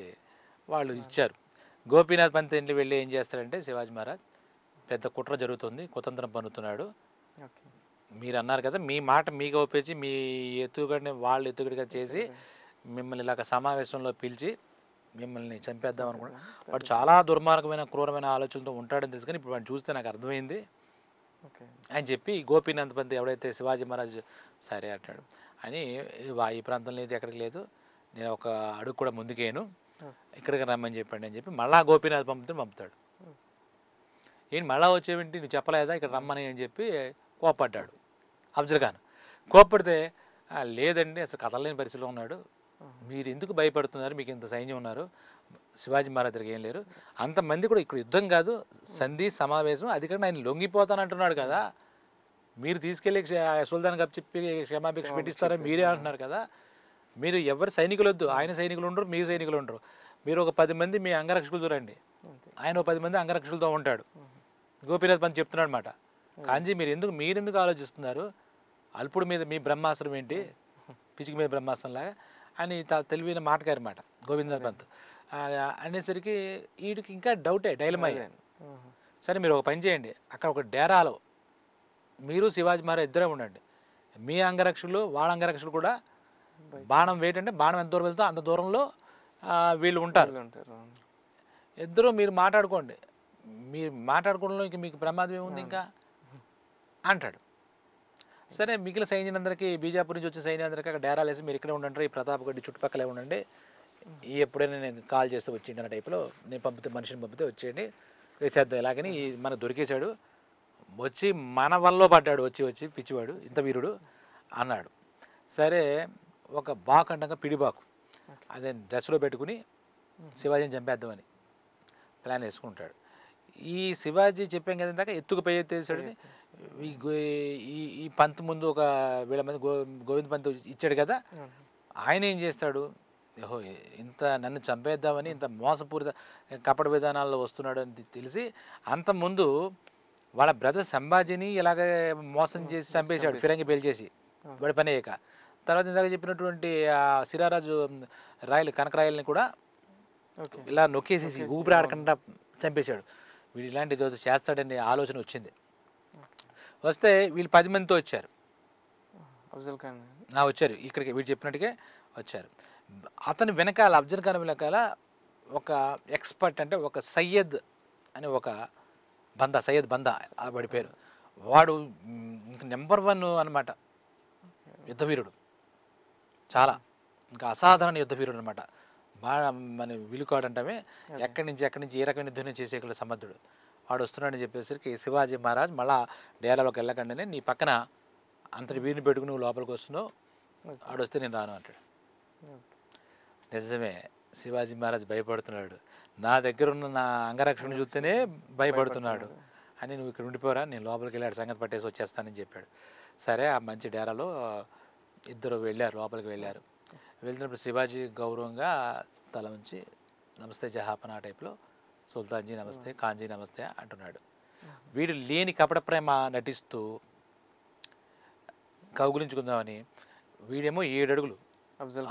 వాళ్ళు ఇచ్చారు. గోపీనాథ్ పంత్ ఇంటికి వెళ్ళి ఏం చేస్తారంటే, శివాజీ మహారాజ్ పెద్ద కుట్ర జరుగుతుంది, కుతంత్రం పన్నుతున్నాడు, మీరు అన్నారు కదా, మీ మాట మీకు ఒప్పించి మీ ఎత్తుగడిని వాళ్ళు ఎత్తుగడిగా చేసి మిమ్మల్ని ఇలాగ సమావేశంలో పిలిచి మిమ్మల్ని చంపేద్దాం అనుకున్నాడు. వాడు చాలా దుర్మార్గమైన క్రూరమైన ఆలోచనలతో ఉంటాడని తెలుసుకొని ఇప్పుడు వాడిని చూస్తే నాకు అర్థమైంది అని చెప్పి గోపీనాథ్ పంత్ ఎవడైతే శివాజీ మహారాజ్ సరే అంటాడు అని, ఈ ప్రాంతంలో అయితే ఎక్కడికి లేదు, నేను ఒక అడుగు కూడా ముందుకేను, ఇక్కడికి రమ్మని చెప్పండి అని చెప్పి మళ్ళా గోపీనాథ్ పంపుతాడు. ఏంటి మళ్ళా వచ్చేవింటి, నువ్వు చెప్పలేదా ఇక్కడ రమ్మని అని చెప్పి కోప్పడ్డాడు అఫ్జల్ ఖాన్. కోప్పడితే లేదండి అసలు కదలలేని పరిస్థితిలో ఉన్నాడు, మీరు ఎందుకు భయపడుతున్నారు, మీకు ఇంత సైన్యం ఉన్నారు, శివాజీ మహారాజ్ దగ్గర ఏం లేరు, అంతమంది కూడా ఇక్కడ యుద్ధం కాదు సంధి సమావేశం, అది కూడా ఆయన లొంగిపోతానంటున్నాడు కదా, మీరు తీసుకెళ్ళి సుల్తాన్ కప్ చెప్పి క్షమాభిక్ష పెట్టిస్తారని మీరే అంటున్నారు కదా, మీరు ఎవరు సైనికులు వద్దు, ఆయన సైనికులు ఉండరు, మీ సైనికులు ఉండరు, మీరు ఒక 10 మంది మీ అంగరక్షకులతో రండి, ఆయన ఒక 10 మంది అంగరక్షకులతో ఉంటాడు. గోపీనాథ్ పంత్ చెప్తున్నాడు అనమాట, కాంజీ మీరెందుకు ఆలోచిస్తున్నారు, అల్పుడు మీద మీ బ్రహ్మాస్త్రం ఏంటి, పిచ్చికి మీద బ్రహ్మాస్త్రం లాగా అని తెలివైన మాటకారమాట గోవిందనాథ్ పంత్ అనేసరికి వీడికి ఇంకా డౌటే, డైలమా. సరే మీరు ఒక పని చేయండి, అక్కడ ఒక డేరాలో మీరు శివాజీ మహారాజ్ ఇద్దరే ఉండండి, మీ అంగరక్షకులు వాళ్ళ అంగరక్షకులు కూడా బాణం వేటంటే బాణం ఎంత దూరం వెళ్తుందో అంత దూరంలో వీళ్ళు ఉంటారు, ఇద్దరు మీరు మాట్లాడుకోండి, మీరు మాట్లాడుకోవడంలో ఇంక మీకు ప్రమాదం ఏముంది ఇంకా అంటాడు. సరే మిగిలిన సైన్యాలందరికీ బీజాపూర్ నుంచి వచ్చిన సైన్యాలందరికీ అక్కడ డేరాలు వేసి మీరు ఇక్కడే ఉండండి, ఈ ప్రతాపగడ్డి చుట్టుపక్కలే ఉండండి, ఎప్పుడైనా నేను కాల్ చేస్తే వచ్చేయండి అన్న టైప్లో నేను మనిషిని పంపితే వచ్చేయండి వేసేద్దాం ఇలాగని మనకు దొరికేశాడు, వచ్చి మన వల్ల పడ్డాడు, వచ్చి పిచ్చివాడు ఇంత వీరుడు అన్నాడు. సరే ఒక బాకు అంటాక పిడిబాకు అదే డ్రెస్లో పెట్టుకుని శివాజీని చంపేద్దామని ప్లాన్ వేసుకుంటాడు. ఈ శివాజీ చెప్పాం కదా ఇందాక ఎత్తుకు పై ఎత్తేసాడు. ఈ పంత్ ముందు ఒక వీళ్ళ మంది గోవింద్ పంత్ ఇచ్చాడు కదా, ఆయన ఏం చేస్తాడు, ఓహో ఇంత నన్ను చంపేద్దామని ఇంత మోసపూరిత కపట విధానాల్లో వస్తున్నాడు అని తెలిసి అంతకుముందు వాళ్ళ బ్రదర్ సంభాజీని ఇలాగే మోసం చేసి చంపేశాడు, ఫిరంగి పేల్చేసి వాడి పని అయ్యాక. తర్వాత ఇందాక చెప్పినటువంటి ఆ సిరారాజు రాయలు కనకరాయల్ని కూడా ఇలా నొక్కేసేసి ఊపిరి ఆడకుండా చంపేశాడు. వీడు ఇలాంటిది ఏదో చేస్తాడనే ఆలోచన వచ్చింది. వస్తే వీళ్ళు 10 మందితో వచ్చారు. అఫ్జల్ ఖాన్ వచ్చారు ఇక్కడికి, వీడు చెప్పినట్టుగా వచ్చారు. అతని వెనకాల అఫ్జల్ ఖాన్ వెనకాల ఒక ఎక్స్పర్ట్, అంటే ఒక సయ్యద్ అని ఒక సయ్యద్ బందా వాడి పేరు. వాడు ఇంక నెంబర్ 1 అనమాట, యుద్ధవీరుడు, చాలా ఇంకా అసాధారణ యుద్ధవీరుడు అనమాట. బాగా మన విలుకాడు అంటామే, ఎక్కడి నుంచి ఏ రకమైన యుద్ధం చేసేయగల సమర్థుడు. వాడు వస్తున్నాడని చెప్పేసరికి శివాజీ మహారాజ్ మళ్ళా డేరాలోకి వెళ్ళకండి, నీ పక్కన అంతటి వీరిని పెట్టుకుని నువ్వు లోపలికి వస్తున్నావు, వాడు వస్తే నేను రాను అంటాడు. నిజమే, శివాజీ మహారాజ్ భయపడుతున్నాడు, నా దగ్గర ఉన్న నా అంగరక్షణ చూస్తేనే భయపడుతున్నాడు అని, నువ్వు ఇక్కడ ఉండిపోరా, నేను లోపలికి వెళ్ళాడు సంగతి పట్టేసి వచ్చేస్తానని చెప్పాడు. సరే, ఆ మంచి డేరాలో ఇద్దరు వెళ్ళారు, లోపలికి వెళ్ళారు. వెళ్తున్నప్పుడు శివాజీ గౌరవంగా తల ఉంచి నమస్తే జహాపనా టైప్లో, సుల్తాన్జీ నమస్తే, ఖాన్జీ నమస్తే అంటున్నాడు. వీడు లేని కపట ప్రేమ నటిస్తూ కౌగులించుకుందామని, వీడేమో 7 అడుగులు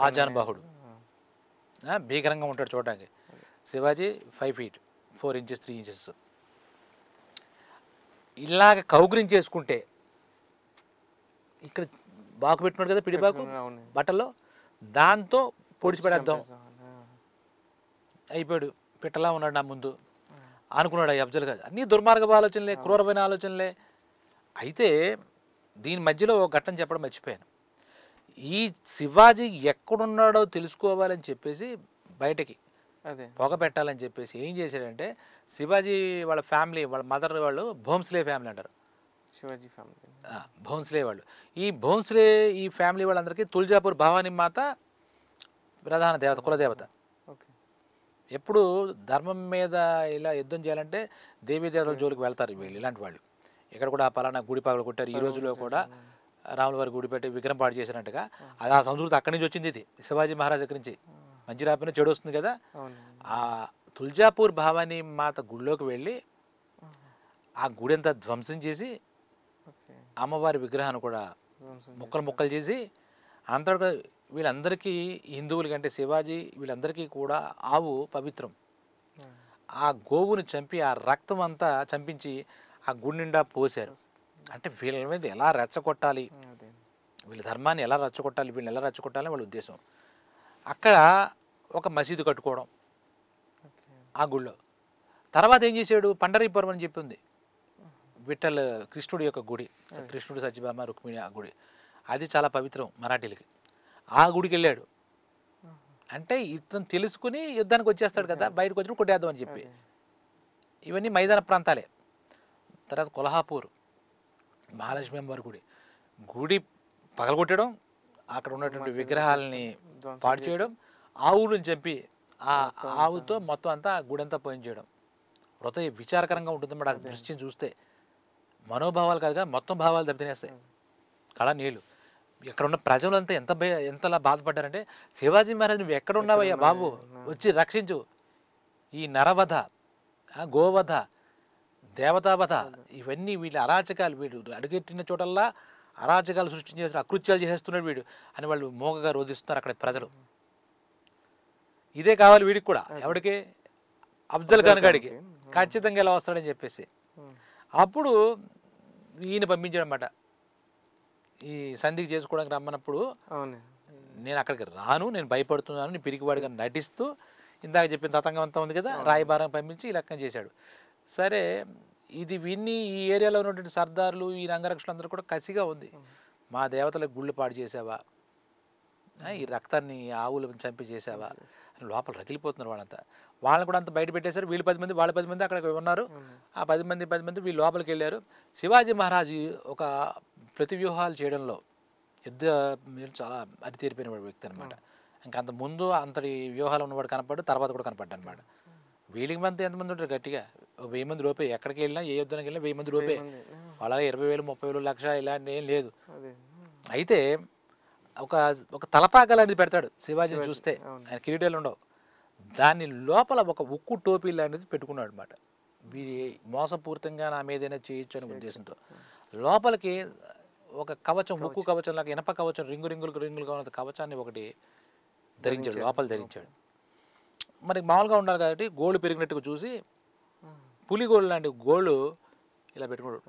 ఆజానుబాహుడు, భీకరంగా ఉంటాడు చూడడానికి. Shivaji 5 feet 4 inches 3 inches. ఇలాగ కౌగులించేసుకుంటే ఇక్కడ బాకు పెట్టున్నాడు కదా పిడిబాకు బట్టల్లో, దాంతో పొడిచిపడేద్దాం అయిపోయాడు. పిట్టలా ఉన్నాడు నా ముందు అనుకున్నాడు అఫ్జల్ ఖాన్. అన్నీ దుర్మార్గపు ఆలోచనలే, క్రూరమైన ఆలోచనలే. అయితే దీని మధ్యలో ఒక ఘట్టం చెప్పడం మర్చిపోయాను. ఈ శివాజీ ఎక్కడున్నాడో తెలుసుకోవాలని చెప్పేసి బయటకి పొగ పెట్టాలని చెప్పేసి ఏం చేశాడంటే, శివాజీ వాళ్ళ ఫ్యామిలీ, వాళ్ళ మదర్ వాళ్ళు భోంస్లే ఫ్యామిలీ అంటారు, శివాజీ ఫ్యామిలీ భోంస్లే వాళ్ళు. ఈ భోంస్లే ఈ ఫ్యామిలీ వాళ్ళందరికీ తుల్జాపూర్ భవానీ మాత ప్రధాన దేవత, కులదేవత. ఎప్పుడు ధర్మం మీద ఇలా యుద్ధం చేయాలంటే దేవీదేవతల జోలికి వెళ్తారు వీళ్ళు, ఇలాంటి వాళ్ళు. ఇక్కడ కూడా పలానా గుడి పగలు కొట్టారు, ఈ రోజులో కూడా రాముల వారి గుడి పెట్టి విగ్రహం పాటు చేసినట్టుగా, అది ఆ సంస్కృతి అక్కడి నుంచి వచ్చింది. ఇది శివాజీ మహారాజ్ దగ్గర నుంచి. మంచి రాపిన చెడు వస్తుంది కదా. ఆ తుల్జాపూర్ భవానీ మాత గుడిలోకి వెళ్ళి ఆ గుడి అంతా ధ్వంసం చేసి అమ్మవారి విగ్రహాన్ని కూడా ముక్కలు చేసి, అంతటా వీళ్ళందరికీ హిందువుల కంటే శివాజీ వీళ్ళందరికీ కూడా ఆవు పవిత్రం. ఆ గోవుని చంపి ఆ రక్తం అంతా చంపించి ఆ గుడి నిండా పోసారు. అంటే వీళ్ళ మీద ఎలా రెచ్చగొట్టాలి, వీళ్ళ ధర్మాన్ని ఎలా రెచ్చగొట్టాలి, వీళ్ళని ఎలా రెచ్చగొట్టాలని వాళ్ళ ఉద్దేశం. అక్కడ ఒక మసీదు కట్టుకోవడం ఆ గుళ్ళో. తర్వాత ఏం చేశాడు, పండరీపురం అని చెప్పి ఉంది, విఠల్ కృష్ణుడి యొక్క గుడి, కృష్ణుడు సత్యభామ రుక్మిణి ఆ గుడి, అది చాలా పవిత్రం మరాఠీలకి. ఆ గుడికి వెళ్ళాడు. అంటే ఇతను తెలుసుకుని యుద్ధానికి వచ్చేస్తాడు కదా, బయటకు వచ్చి కొట్టేద్దాం అని చెప్పి. ఇవన్నీ మైదాన ప్రాంతాలే. తర్వాత కొల్హాపూర్ మహాలక్ష్మి అమ్మవారి గుడి పగలగొట్టడం, అక్కడ ఉన్నటువంటి విగ్రహాలని పాడు చేయడం, ఆవులను చంపి ఆ ఆవుతో మొత్తం అంతా గుడి అంతా పోయించేయడం. హృదయ విచారకరంగా ఉంటుందన్నమాట ఆ దృశ్యం చూస్తే. మనోభావాలు కాదుగా, మొత్తం భావాలు దెబ్బతినేస్తాయి. కళ నీళ్ళు. ఇక్కడ ఉన్న ప్రజలంతా ఎంతలా బాధపడ్డారంటే, శివాజీ మహారాజ్ నువ్వు ఎక్కడ ఉన్నావయ్యా బాబు, వచ్చి రక్షించు. ఈ నరవధ, గోవధ, దేవతావధ, ఇవన్నీ వీళ్ళ అరాచకాలు, వీడు అడుగెట్టిన చోటల్లా అరాచకాలు సృష్టించేస్తారు, అకృత్యాలు చేసేస్తున్నాడు వీడు అని వాళ్ళు మోగగా రోధిస్తున్నారు అక్కడ ప్రజలు. ఇదే కావాలి వీడికి కూడా. ఎవడికి? అఫ్జల్ ఖాన్ గాడికి ఖచ్చితంగా ఎలా వస్తాడని చెప్పేసి. అప్పుడు ఈయన పంపించాడనమాట, ఈ సంధికి చేసుకోవడానికి రమ్మన్నప్పుడు నేను అక్కడికి రాను, నేను భయపడుతున్నాను, నేను పిరికివాడిగా నటిస్తూ ఇందాక చెప్పిన తతంగం అంతా ఉంది కదా, రాయబారం పంపించి ఈ లెక్కన చేశాడు. సరే, ఇది విన్ని ఈ ఏరియాలో ఉన్నటువంటి సర్దార్లు, ఈ రంగరక్షకులు అందరూ కూడా కసిగా ఉంది, మా దేవతలకు గుళ్ళు పాడు చేసావా, ఈ రక్తాన్ని ఆవులను చంపి చేసావా అని లోపల రగిలిపోతున్నారు వాళ్ళంతా. వాళ్ళని కూడా అంత బయట పెట్టేశారు. వీళ్ళు 10 మంది, వాళ్ళ 10 మంది అక్కడ ఉన్నారు. ఆ 10 మంది వీళ్ళు లోపలికి వెళ్ళారు. శివాజీ మహారాజు ఒక ప్రతి వ్యూహాలు చేయడంలో యుద్ధ చాలా అరితేరిపోయిన వ్యక్తి అనమాట. ఇంకా అంత ముందు అంతటి వ్యూహాలు ఉన్నవాడు కనపడ్డు, తర్వాత కూడా కనపడ్డా అనమాట. వీళ్ళకి మంది ఎంతమంది ఉంటారు గట్టిగా 1000 మంది లోపే. ఎక్కడికి వెళ్ళినా ఏ యుద్ధానికి వెళ్ళినా 1000 మంది లోపే. అలాగే 20,000 30,000 లక్ష ఇలాంటి ఏం లేదు. అయితే ఒక ఒక తలపాక లాంటిది పెడతాడు శివాజీని చూస్తే, ఆయన కిరీటాలు ఉండవు. దాని లోపల ఒక ఉక్కు టోపీ లాంటిది పెట్టుకున్నాడు అనమాట. వీడి మోసపూరితంగా నా మీద ఏదైనా చేయొచ్చు అనే ఉద్దేశంతో లోపలికి ఒక కవచం, ఉక్కు కవచం లాగా ఇనప కవచం, రింగులుగా ఉన్న కవచాన్ని ఒకటి ధరించాడు, లోపల ధరించాడు. మనకి మామూలుగా ఉండాలి కాబట్టి గోళ్ళు పెరిగినట్టుగా చూసి పులి గోళ్ళు లాంటి గోళ్ళు ఇలా పెట్టుకున్నాడు.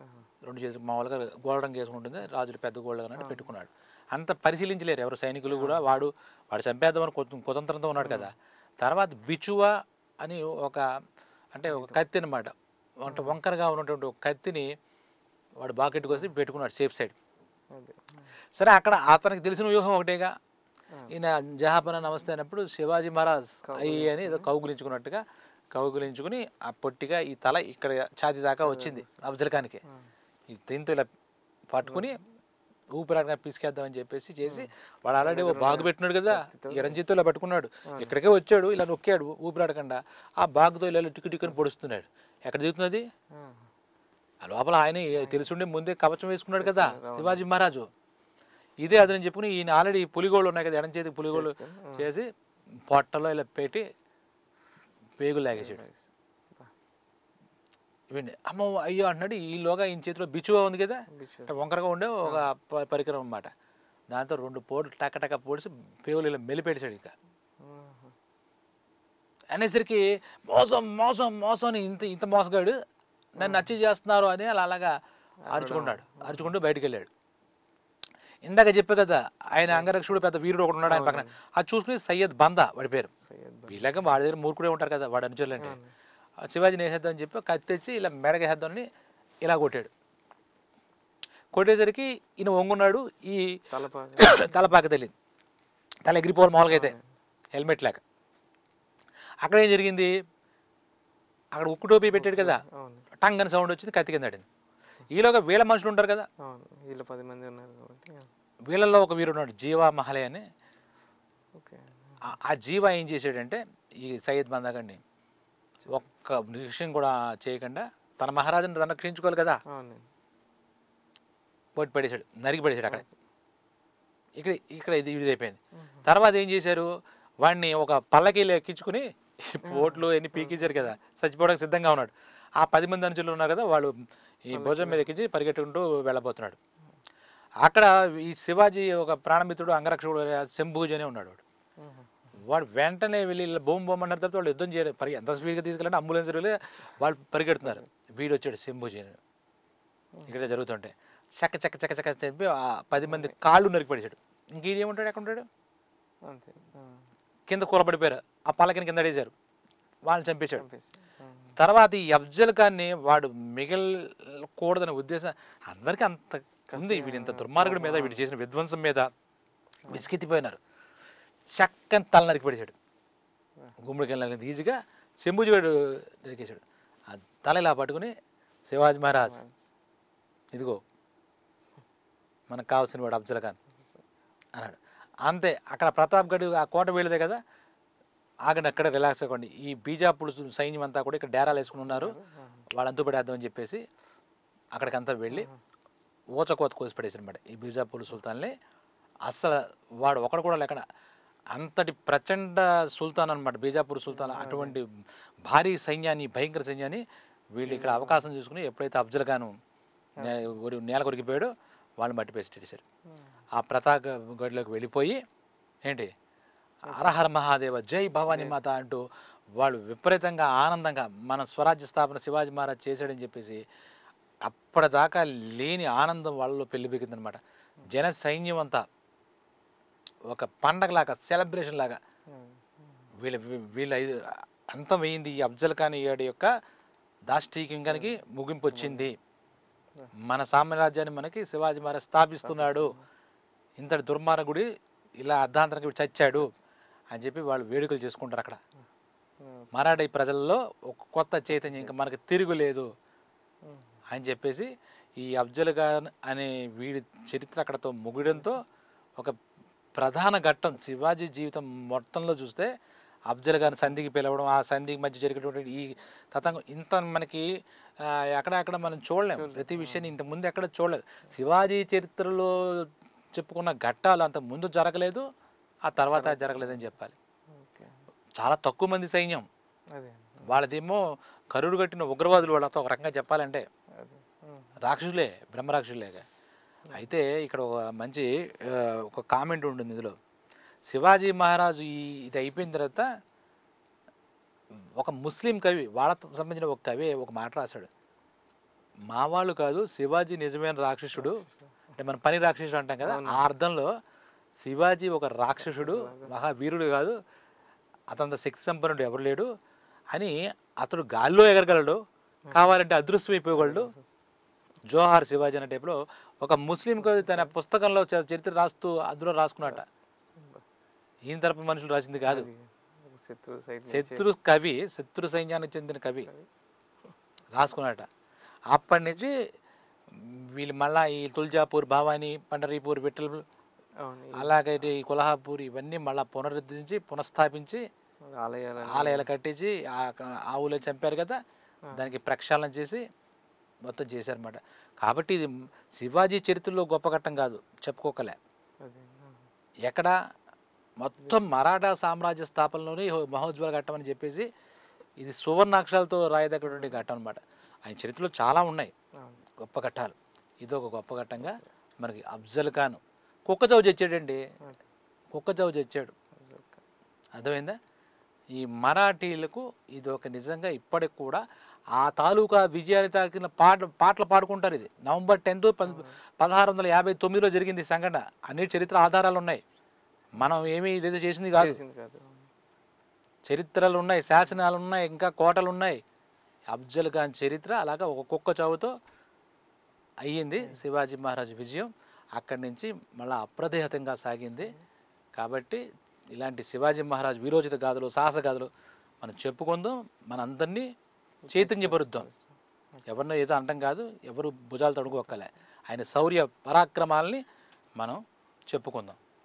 2 చేతులు మామూలుగా గోల్డ్ రంగు వేసుకుని ఉంటుంది, రాజులు పెద్ద గోళ్ళు అన్నట్టు పెట్టుకున్నాడు. అంత పరిశీలించలేరు ఎవరు సైనికులు కూడా. వాడు చంపేద్దామని కుతంత్రంతో ఉన్నాడు కదా. తర్వాత బిచువా అని ఒక కత్తి అనమాట, అంటే వంకరగా ఉన్నటువంటి ఒక కత్తిని వాడు బాకెట్కి వచ్చి పెట్టుకున్నాడు సేఫ్ సైడ్. సరే, అక్కడ అతనికి తెలిసిన వ్యూహం ఒకటేగా. ఈయన జహాపన నమస్తే అన్నప్పుడు శివాజీ మహారాజ్ అయ్యి అని ఏదో కౌగులించుకున్నట్టుగా కౌగులించుకుని ఆ పొట్టిగా ఈ తల ఇక్కడ ఛాతీ దాకా వచ్చింది అఫ్జల్ ఖాన్కి. దీంతో ఇలా పట్టుకుని ఊపిరాడగా పిసికేద్దామని చెప్పేసి చేసి వాడు ఆల్రెడీ ఓ బాగు పెట్టినాడు కదా, ఎడంచేత్తో ఇలా పట్టుకున్నాడు. ఇక్కడికే వచ్చాడు, ఇలా నొక్కాడు ఊపిరాడకుండా. ఆ బాగుతో ఇలా టిక్కు పొడుస్తున్నాడు. ఎక్కడ దిగుతున్నది? ఆ లోపల ఆయన తెలుసుండే ముందే కవచం వేసుకున్నాడు కదా శివాజీ మహారాజు. ఇదే అదని చెప్పుకుని ఈయన ఆల్రెడీ పులిగోళ్ళు ఉన్నాయి కదా, ఎడం చేతి పులిగోళ్ళు చేసి పొట్టలో ఇలా పెట్టి పేగులు లాగేసాడు. ఇవండి అమ్మ అయ్యో అంటున్నాడు. ఈలోగా ఈయన చేతిలో బిచువా ఉంది కదా, వంకరగా ఉండే ఒక పరికరం అన్నమాట. దాంతో 2 పోట్లు టక్క పోడిసి పేగులు ఇలా మెలిపెట్టాడు. ఇక అనేసరికి మోసం మోసం మోసం అని ఇంత మోసగాడు నన్ను నచ్చి చేస్తున్నారు అని అలాగా అరుచుకుంటూ బయటికి వెళ్ళాడు. ఇందాక చెప్పే కదా ఆయన అంగరక్షకుడు పెద్ద వీరుడు ఒకటి ఉన్నాడు ఆయన పక్కన. అది చూసుకుని సయ్యద్ బందా వాడి పేరు. వీళ్ళగా వాడి దగ్గర మూర్ఖుడే ఉంటారు కదా వాడు అనుచరులంటే. శివాజీని వేసేద్దామని చెప్పి కత్తి తెచ్చి ఇలా మెడగేద్దామని ఇలా కొట్టాడు. కొట్టేసరికి ఈయన వంగున్నాడు. ఈ తలపాక తెలియదు, తల ఎగిరిపోవాలి మామూలుగా అయితే హెల్మెట్ లేక. అక్కడ ఏం జరిగింది, అక్కడ ఉక్కు టోపీ పెట్టాడు కదా, టంగ్ అని సౌండ్ వచ్చింది, కత్తి కింద పడింది. ఈలోగా వీళ్ళ మనుషులు ఉంటారు కదా, 10 మంది ఉన్నారు కాబట్టి వీళ్ళల్లో ఒక వీరుడు ఉన్నాడు జీవా మహలే అని. ఆ జీవా ఏం చేశాడంటే ఈ సయ్యద్ బందాగండి ఒక్క విషయం కూడా చేయకుండా తన మహారాజుని రక్షించుకోవాలి కదా, పోటీ పడేశాడు, నరికి పడేశాడు అక్కడ. ఇక్కడ ఇది అయిపోయింది. తర్వాత ఏం చేశారు, వాడిని ఒక పల్లకీలో ఎక్కించుకుని ఓట్లు ఎన్ని పీకించారు కదా, చచ్చిపోవడానికి సిద్ధంగా ఉన్నాడు. ఆ 10 మంది అనుచరులు ఉన్నారు కదా, వాళ్ళు ఈ భోజనం మీద ఎక్కించి పరిగెట్టుకుంటూ వెళ్ళబోతున్నాడు. అక్కడ ఈ శివాజీ ఒక ప్రాణమిత్రుడు అంగరక్షకుడు శంభూజీ అనే ఉన్నాడు. వాడు వెంటనే వెళ్ళి బొమ్మ అన్న తర్వాత వాళ్ళు యుద్ధం చేయరు, ఎంత స్పీడ్గా తీసుకెళ్ళంటే అంబులెన్స్ వాళ్ళు పరిగెడుతున్నారు. వీడు వచ్చాడు శంభూజీ అని. ఇక్కడ జరుగుతుంటే చక్క చక్క చక్క చక్క చెప్పి ఆ 10 మంది కాళ్ళు నరికి పడేశాడు. ఇంకేముంటాడు, ఎక్కడ ఉంటాడు, కింద కూలబడిపోయారు. ఆ పల్లకిని కింద అడేశారు, వాళ్ళని చంపేశాడు. తర్వాత ఈ అఫ్జల్ ఖాన్ని వాడు మిగలకూడదనే ఉద్దేశం అందరికీ అంత ఉంది. వీడి ఇంత దుర్మార్గుడి మీద, వీడు చేసిన విధ్వంసం మీద విసికెత్తిపోయినారు. చక్కని తల నరికి పడేశాడు. గుమ్మడికి వెళ్ళిన ఈజీగా శంభూజీ వాడు నరికేశాడు. ఆ తల ఇలా పట్టుకుని శివాజీ మహారాజ్ ఇదిగో మనకు కావాల్సిన వాడు అఫ్జల్ ఖాన్ అన్నాడు. అంతే. అక్కడ ప్రతాప్గఢ్ ఆ కోట వీళ్ళదే కదా, ఆగండి అక్కడ రిలాక్స్ అవ్వండి, ఈ బీజాపూర్ సైన్యం అంతా కూడా ఇక్కడ డేరాలు వేసుకుని ఉన్నారు, వాళ్ళంతా పడేద్దామని చెప్పేసి అక్కడికంతా వెళ్ళి ఊచకోత కోసి పడేసారు అనమాట ఈ బీజాపూర్ సుల్తాన్ని. అస్సలు వాడు ఒకడు కూడా లేకుండా అంతటి ప్రచండ సుల్తాన్ అనమాట బీజాపూర్ సుల్తాన్. అటువంటి భారీ సైన్యాన్ని, భయంకర సైన్యాన్ని వీళ్ళు ఇక్కడ అవకాశం చూసుకుని ఎప్పుడైతే అఫ్జల్ ఖాన్ నేల కొరికిపోయాడో వాళ్ళని మట్టి పెట్టేశారు. ఆ ప్రతాప్గఢ్లోకి వెళ్ళిపోయి ఏంటి హరహర మహాదేవ జై భవానీ మాత అంటూ వాళ్ళు విపరీతంగా ఆనందంగా మన స్వరాజ్య స్థాపన శివాజీ మహారాజ్ చేశాడని చెప్పేసి అప్పటిదాకా లేని ఆనందం వాళ్ళలో పెళ్ళిపెక్కిందనమాట. జన సైన్యం అంతా ఒక పండగలాగా, సెలబ్రేషన్ లాగా వీళ్ళ అంతమైంది. ఈ అఫ్జల్ ఖాన్ ఏడు యొక్క దాష్టీకంగానికి ముగింపు వచ్చింది. మన సామ్రాజ్యాన్ని మనకి శివాజీ మహారాజ్ స్థాపిస్తున్నాడు, ఇంతటి దుర్మార్గుడి ఇలా అర్ధాంతరంగా చచ్చాడు అని చెప్పి వాళ్ళు వేడుకలు చేసుకుంటారు. అక్కడ మరాఠీ ప్రజల్లో ఒక కొత్త చైతన్యం, ఇంకా మనకి తిరుగులేదు అని చెప్పేసి ఈ అఫ్జల్ ఖాన్ అనే వీడి చరిత్ర అక్కడతో ముగియడంతో ఒక ప్రధాన ఘట్టం శివాజీ జీవితం మొత్తంలో చూస్తే అఫ్జల్ ఖాన్ సంధికి పిలవడం, ఆ సంధికి మధ్య జరిగేటువంటి ఈ తతంగం ఇంత మనకి ఎక్కడెక్కడ మనం చూడలేము. ప్రతి విషయాన్ని ఇంత ముందు ఎక్కడ చూడలేదు. శివాజీ చరిత్రలో చెప్పుకున్న ఘట్టాలు అంత ముందు జరగలేదు, ఆ తర్వాత జరగలేదని చెప్పాలి. చాలా తక్కువ మంది సైన్యం, వాళ్ళదేమో కరుడు కట్టిన ఉగ్రవాదులు, వాళ్ళతో ఒక రకంగా చెప్పాలంటే రాక్షసులే, బ్రహ్మరాక్షసులేగా. అయితే ఇక్కడ ఒక మంచి ఒక కామెంట్ ఉంటుంది ఇందులో. శివాజీ మహారాజు ఇది అయిపోయిన తర్వాత ఒక ముస్లిం కవి, వాళ్ళతో సంబంధించిన ఒక కవి ఒక మాట రాశాడు. మా వాళ్ళు కాదు, శివాజీ నిజమైన రాక్షసుడు, అంటే మన పని రాక్షసుడు అంటాం కదా, ఆ అర్థంలో శివాజీ ఒక రాక్షసుడు, మహావీరుడు కాదు, అతంత శక్తి సంపన్నుడు ఎవరు లేడు అని. అతడు గాల్లో ఎగరగలడు, కావాలంటే అదృశ్యమైపోగలడు, జోహార్ శివాజీ అనే టైప్లో ఒక ముస్లిం కవి తన పుస్తకంలో చరిత్ర రాస్తూ అందులో రాసుకున్నట. ఈయన తరపు మనుషులు రాసింది కాదు, శత్రు కవి, శత్రు సైన్యానికి చెందిన కవి రాసుకున్నట. అప్పటి నుంచి వీళ్ళు మళ్ళా ఈ తుల్జాపూర్, భవానీ, పండరీపూర్, విఠల్, అలాగే ఈ కొల్హాపూర్ ఇవన్నీ మళ్ళీ పునరుద్ధరించి పునఃస్థాపించి ఆలయాలు కట్టించి ఆవులే చంపారు కదా, దానికి ప్రక్షాళన చేసి మొత్తం చేశారన్నమాట. కాబట్టి ఇది శివాజీ చరిత్రలో గొప్ప ఘట్టం కాదు, చెప్పుకోకలే. ఎక్కడ మొత్తం మరాఠా సామ్రాజ్య స్థాపనలోనే మహోజ్వల ఘట్టం అని చెప్పేసి ఇది సువర్ణాక్షరాలతో రాయదగ్గటువంటి ఘట్టం అనమాట. ఆయన చరిత్రలో చాలా ఉన్నాయి గొప్ప ఘట్టాలు, ఇది ఒక గొప్ప ఘట్టంగా మనకి. అఫ్జల్ ఖాన్ కుక్కచావు తెచ్చాడండి, కుక్కచావు తెచ్చాడు, అర్థమైందా? ఈ మరాఠీలకు ఇది ఒక నిజంగా ఇప్పటికి కూడా ఆ తాలూకా విజయాన్ని తాకిన పాటలు పాడుకుంటారు. ఇది నవంబర్ 10, 1659లో జరిగింది సంఘటన. అన్ని చరిత్ర ఆధారాలు ఉన్నాయి, మనం ఏమీ ఇదేదో చేసింది కాదు. చరిత్రలు ఉన్నాయి, శాసనాలు ఉన్నాయి, ఇంకా కోటలు ఉన్నాయి. అఫ్జల్ ఖాన్ చరిత్ర అలాగా ఒక కుక్క చావుతో అయ్యింది శివాజీ మహారాజు విజయం. అక్కడి నుంచి మళ్ళీ అప్రతిహతంగా సాగింది. కాబట్టి ఇలాంటి శివాజీ మహారాజు వీరోచిత గాథలు, సాహస గాథలు మనం చెప్పుకుందాం, మనందరినీ చైతన్యపరుద్దాం. ఎవరినో ఏదో అంటాం కాదు, ఎవరు భుజాలు తడుకోక్కలే. ఆయన శౌర్య పరాక్రమాలని మనం చెప్పుకుందాం.